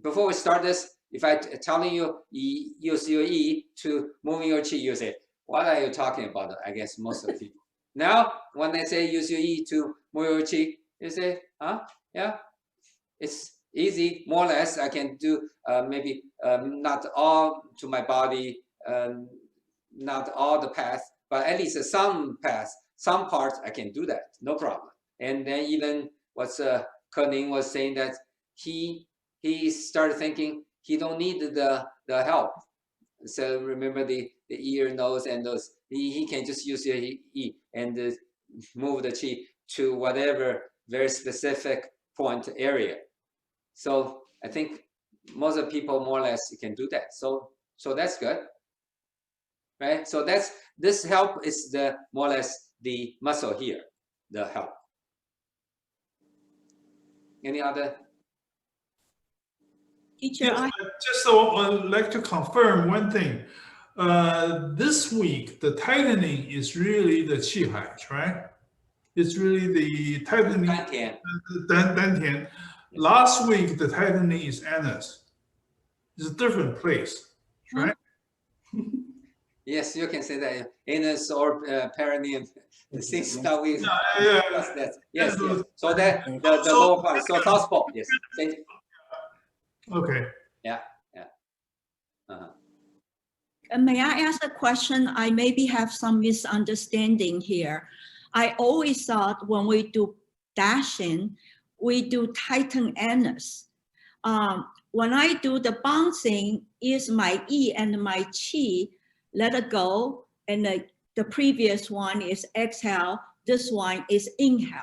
we start this, if I telling you use your yi to move your qi, you say, what are you talking about? I guess most of the people. Now, when I say use your yi to move your qi, you say, huh? Yeah, it's easy, more or less. I can do maybe not all to my body, not all the path, but at least some paths, some parts I can do that, no problem. And then even what's Kening was saying that he started thinking he don't need the help. So remember the ear, nose, and those. He can just use your yi and move the qi to whatever very specific point area. So I think most of the people more or less can do that. So that's good, right? So this help is the more or less the muscle here, the help. Any other? Teacher, Yes, I just would like to confirm one thing. This week, the tightening is really the qi height, right? It's really the tightening. Dantian. Last week, the tightening is anus. It's a different place, right? Yes, you can say that anus or perineum. The things that we discussed that. Yes, yes. So that the lower part. So southpaw. Yes. Thank you. Okay. Yeah. may I ask a question? I maybe have some misunderstanding here. I always thought when we do dashing, we do tighten anus. When I do the bouncing, is my yi and my qi let it go, and the previous one is exhale, this one is inhale.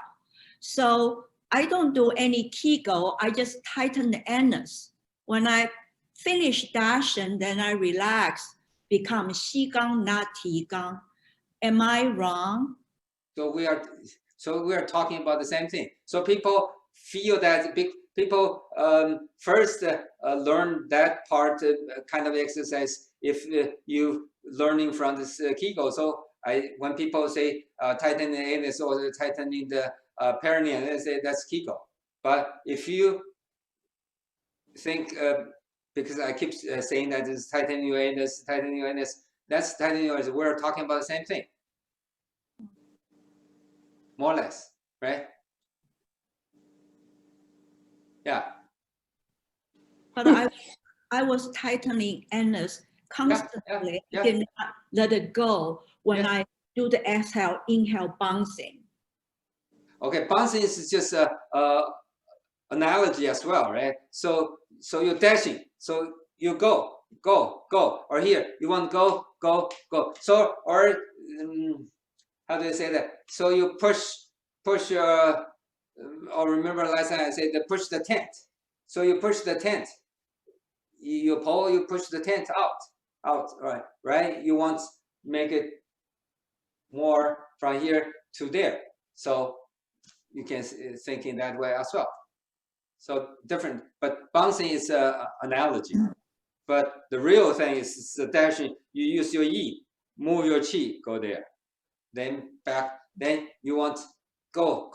So I don't do any Qigong, I just tighten the anus. When I finish dashing, then I relax, become Qigong, not Qigong. Am I wrong? So we are talking about the same thing. So people feel that people first learn that part kind of exercise if you learning from this Qigong. So when people say tightening the anus or tightening the perineum, they say that's Qigong. But if you think, because I keep saying that it's tightening your anus, that's tightening your anus. We're talking about the same thing, more or less, right? Yeah. But I was tightening anus constantly. I did not let it go when I do the exhale, inhale, bouncing. Okay, bouncing is just a analogy as well, right? So you're dashing. So you go, or here you want to go. So or how do I say that? So you push. Or remember last time I said push the tent. So you push the tent. You pull, you push the tent out, right? You want to make it more from here to there. So you can think in that way as well. So different, but bouncing is an analogy. But the real thing is the dashing. You use your yi, move your qi, go there. Then back, then you want go,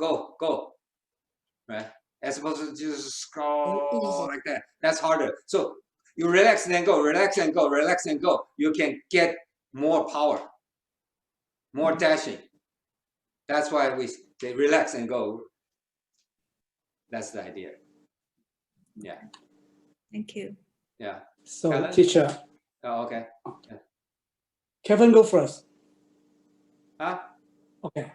right? As opposed to just go like that. That's harder. So you relax and then go, relax and go, relax and go. You can get more power, more dashing. That's why we say relax and go. That's the idea. Yeah. Thank you. Yeah. So, Kevin? teacher. Oh, okay. Yeah. Kevin, go first. Huh? Okay.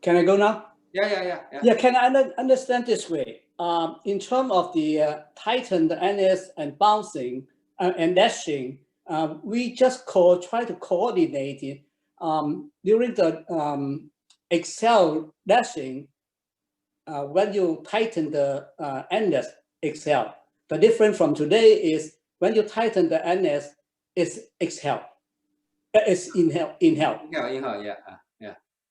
Can I go now? Yeah. Can I understand this way? In terms of the tighten the anus and bouncing and dashing, we just try to coordinate it during the exhale dashing. When you tighten the anus, exhale. The difference from today is when you tighten the NS, it's exhale. It's inhale. Inhale, yeah.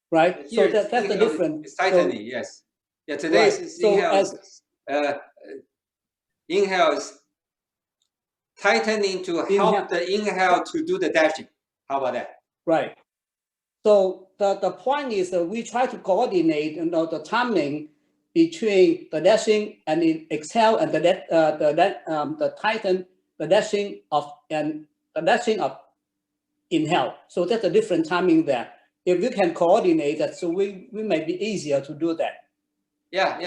Right? Here, so that's the difference. It's tightening, yes. Yeah, today Right. is So inhale. Inhale is tightening to help the inhale to do the dashing. How about that? Right. So the point is that we try to coordinate, the timing between the dashing and the exhale and the tighten, the dashing of inhale. So that's a different timing there. If we can coordinate that, so we may be easier to do that. Yeah.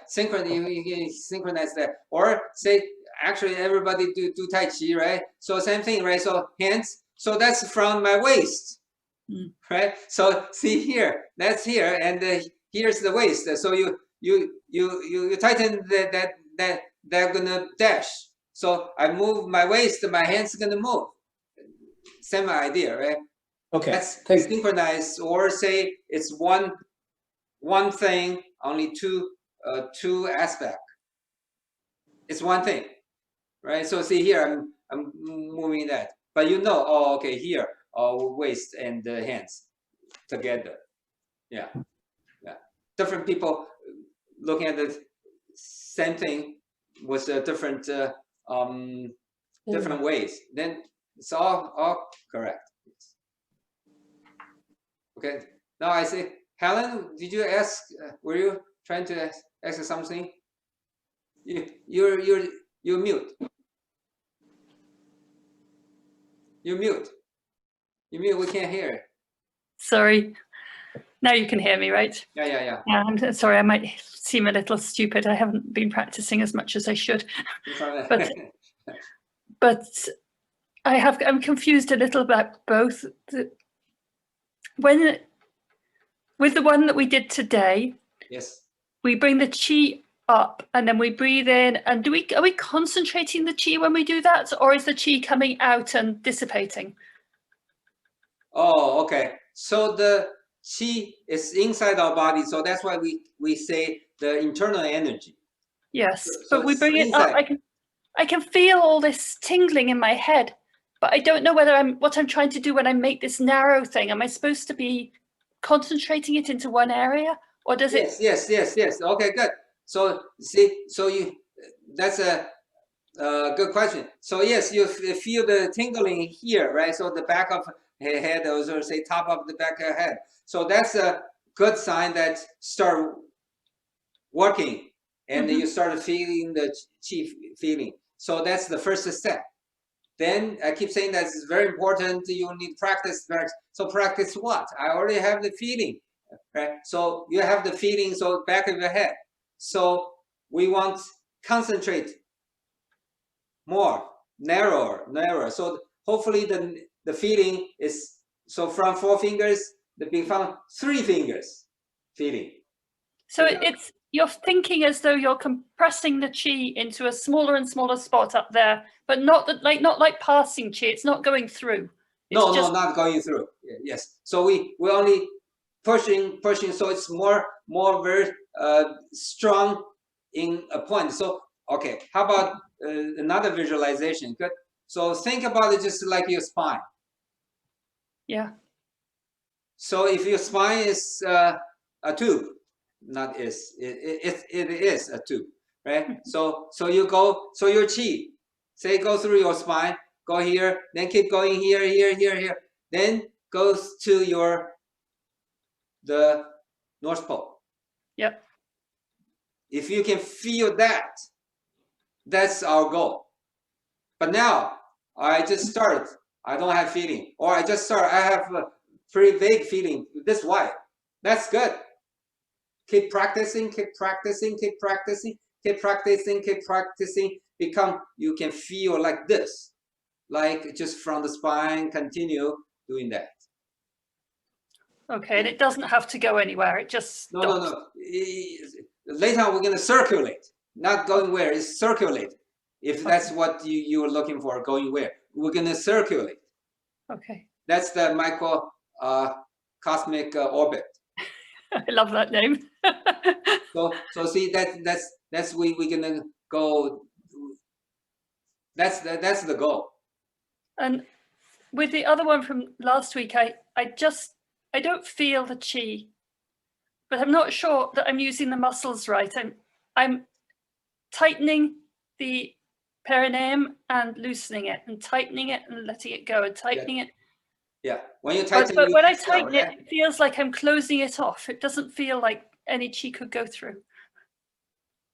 Synchronize that. Or say, actually, everybody do Tai Chi, right? So same thing, right? So hands. So that's from my waist, right? So see here, that's here, and here's the waist. So you tighten that they're gonna dash. So I move my waist, my hands gonna move. Same idea, right? Okay. That's synchronized, or say it's one thing, only two aspect. It's one thing, right? So see here, I'm moving that, but oh, okay, here, waist and the hands together. Yeah. Different people looking at the same thing with different different ways. Then it's all correct. Okay. Now I say, Helen, did you ask? Were you trying to ask something? You're mute. You're mute. You're mute. We can't hear it. Sorry. Now you can hear me, right? Yeah. I'm sorry. I might seem a little stupid. I haven't been practicing as much as I should. But I'm confused a little about both. With the one that we did today, yes, we bring the chi up and then we breathe in. And are we concentrating the chi when we do that, or is the chi coming out and dissipating? Oh, okay. So the chi is inside our body, so that's why we say the internal energy. Yes, so but we bring it up. I can feel all this tingling in my head, but I don't know whether what I'm trying to do when I make this narrow thing. Am I supposed to be concentrating it into one area, or does it? Yes. Okay, good. So see, that's a good question. So yes, you feel the tingling here, right? So the back of head, or say top of the back of head. So that's a good sign that start working, and you start feeling the chi feeling. So that's the first step. Then I keep saying that it's very important. You need practice. So practice what? I already have the feeling, right? So you have the feeling, so back of your head. So we want concentrate more, narrower. So hopefully the feeling is, so from 4 fingers, the become 3 fingers feeling. So you're thinking as though you're compressing the chi into a smaller and smaller spot up there, but not like passing chi. It's not going through. No, not going through. Yes. So we only pushing. So it's more very strong in a point. So okay, how about another visualization? Good. So think about it just like your spine. Yeah. So if your spine is a tube, not is it is a tube, right? So you go, so your chi, say go through your spine, go here, then keep going here, then goes to the North Pole. Yep. If you can feel that, that's our goal. But now I just start, I don't have feeling, or I just start, I have a pretty vague feeling this wide. That's good. Keep practicing. Become, you can feel like this, like just from the spine, continue doing that. Okay, and it doesn't have to go anywhere. It just stops. No. Later on, we're going to circulate, not going where, it's circulate. If that's what you are looking for, going where, we're going to circulate. Okay. That's the microcosmic orbit. I love that name. so see, that's we're gonna go. That's the goal. And with the other one from last week, I don't feel the chi, but I'm not sure that I'm using the muscles right. I'm tightening the perineum and loosening it, and tightening it and letting it go, and tightening it. Yeah, when you tighten, but when I tighten it, it feels like I'm closing it off. It doesn't feel like any chi could go through.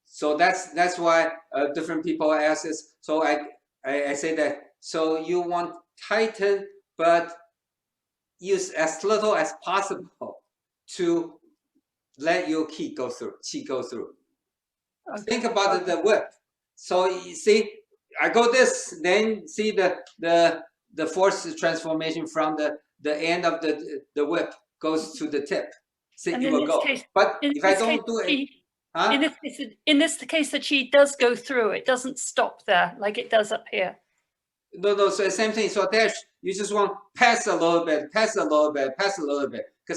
So that's why different people ask us. So I say that. So you want tighten, but use as little as possible to let your chi go through. Okay. Think about the whip. So you see, I go this, then see the force transformation from the end of the whip goes to the tip. See, it will go. But if I don't do it, huh? In this case, the chi does go through. It doesn't stop there like it does up here. No. So the same thing. So dash, you just want pass a little bit, because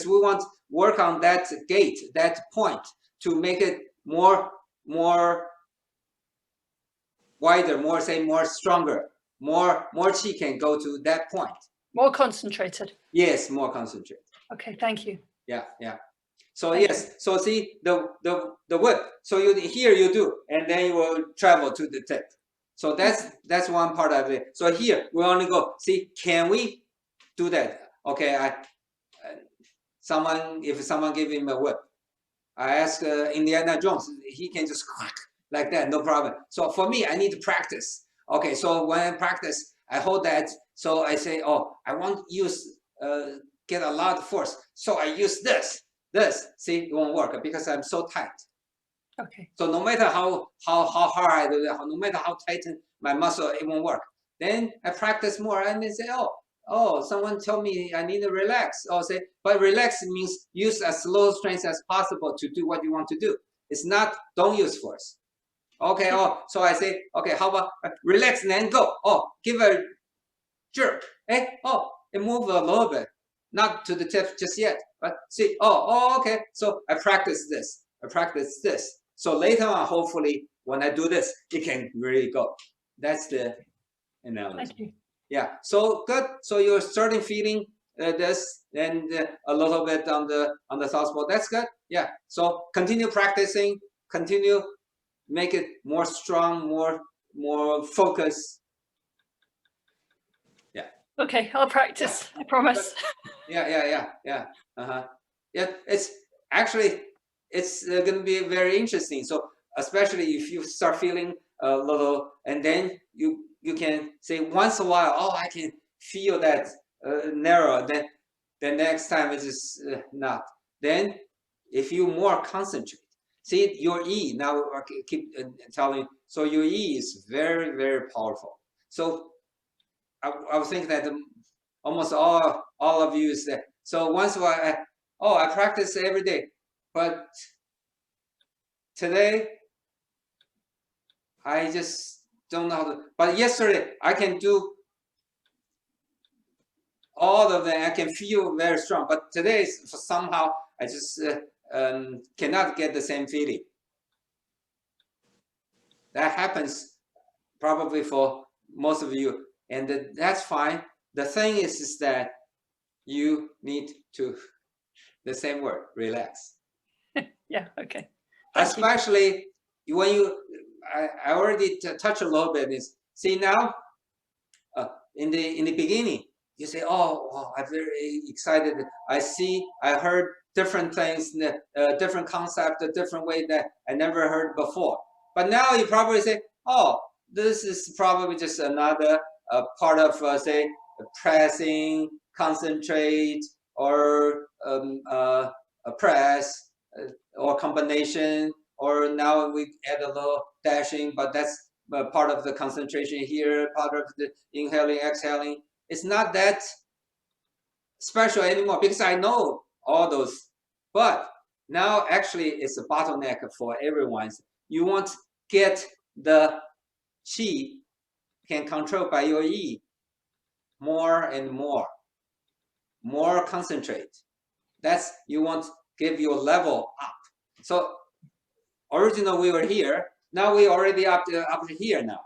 we want work on that gate, that point, to make it more wider, more stronger, more chi can go to that point. More concentrated. Yes, more concentrated. Okay, thank you. Yeah. So yes, so see the whip. So here you do, and then you will travel to the tip. So that's one part of it. So here we only go. See, can we do that? Okay, if someone give him a whip, I ask Indiana Jones, he can just crack like that, no problem. So for me, I need to practice. Okay, so when I practice, I hold that. So I say, oh, I want to use get a lot of force. So I use this. See, it won't work because I'm so tight. Okay. So no matter how hard I do that, no matter how tighten my muscle, it won't work. Then I practice more and then say, oh, someone told me I need to relax. I'll say, but relax means use as low strength as possible to do what you want to do. It's not don't use force. Okay. So I say, okay, how about relax and then go? Give a jerk. It move a little bit, not to the tip just yet. But see, okay. So I practice this. So later on, hopefully, when I do this, it can really go. That's the analogy. Thank you. Yeah. So good. So you're starting feeling this, and a little bit on the southpaw. That's good. Yeah. So continue practicing. Continue, make it more strong, more focused. Yeah. Okay, I'll practice. I promise. Yeah. Yeah. It's going to be very interesting. So especially if you start feeling a little, and then you can say once in a while, I can feel that narrow. Then the next time it is not. Then if you more concentrate, see your E. Now I keep telling you. So your E is very, very powerful. So I would think that almost all of you is there. So once in a while, I practice every day. But today, I just don't know how to. But yesterday, I can do all of them. I can feel very strong. But today, somehow, I just cannot get the same feeling. That happens probably for most of you. And that's fine. The thing is that you need to, the same word, relax. Yeah, okay. Especially when I already touched a little bit. See now, in the beginning, you say, I'm very excited. I heard different things, different concept, a different way that I never heard before. But now you probably say, this is probably just another part of, say, pressing, concentrate, or press, or combination, or now we add a little dashing, but that's part of the concentration here, part of the inhaling, exhaling. It's not that special anymore because I know all those. But now actually it's a bottleneck for everyone. You want to get the chi can control by your E more and more concentrate. That's you want to give your level up. So originally we were here, Now we already up here now.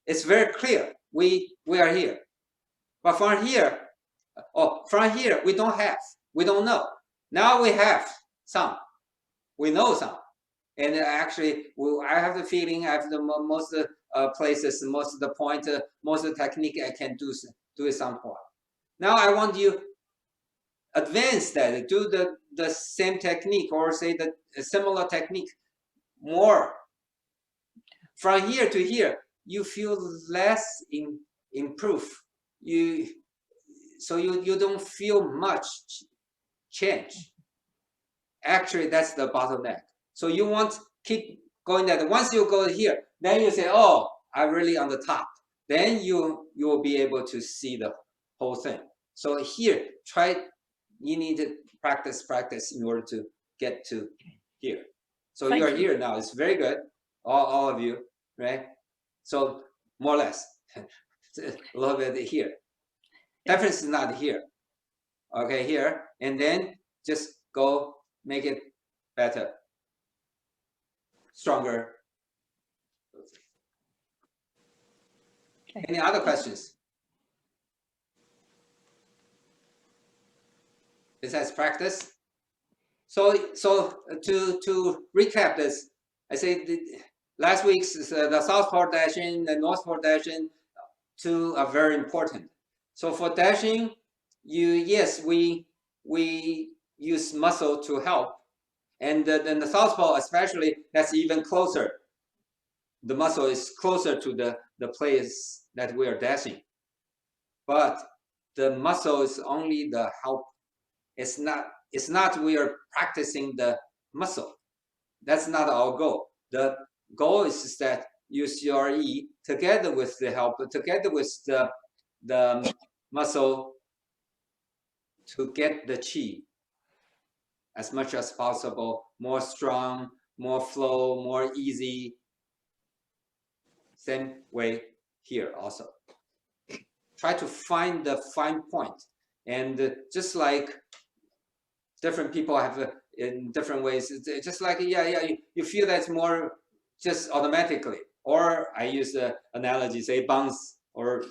It's very clear. We are here. But from here, we don't know. Now we have some. We know some. And actually, I have the feeling I have the most places, most of the point, most of the technique I can do at some point. Now I want you advance that, do the same technique or say the similar technique more. From here to here, you feel less improve. So you don't feel much change. Actually, that's the bottleneck. So you want to keep going that. Once you go here, then you say, oh, I'm really on the top. Then you will be able to see the whole thing. So here, you need to practice in order to get to here. So you're here now. It's very good, all of you, right? So more or less, a little bit here. Difference is not here. Okay, here, and then just go make it better, stronger. Okay. Any other questions? Besides practice. So to recap this, I say last week's the South Pole dashing, the North Pole dashing, two are very important. So for dashing, we use muscle to help, and then the South Pole especially, that's even closer. The muscle is closer to the place that we are dashing, but the muscle is only the help. It's not we are practicing the muscle. That's not our goal. The goal is that use your E together with the help, together with the muscle to get the Qi as much as possible, more strong, more flow, more easy. Same way here also. Try to find the fine point, and just like different people have in different ways, it's just like you feel that's more just automatically, or I use the analogy, say bounce, or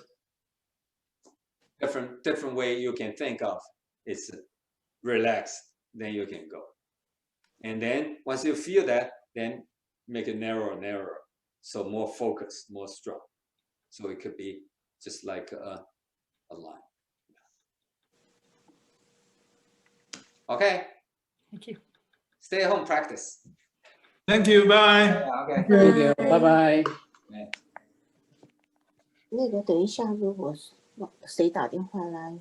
different way you can think of. It's relaxed, then you can go, and then once you feel that, then make it narrower, so more focused, more strong. So it could be just like a line. Okay. Thank you. Stay at home, practice. Thank you. Bye. Yeah, okay. Thank you. Bye bye. 那个等一下，如果谁打电话来。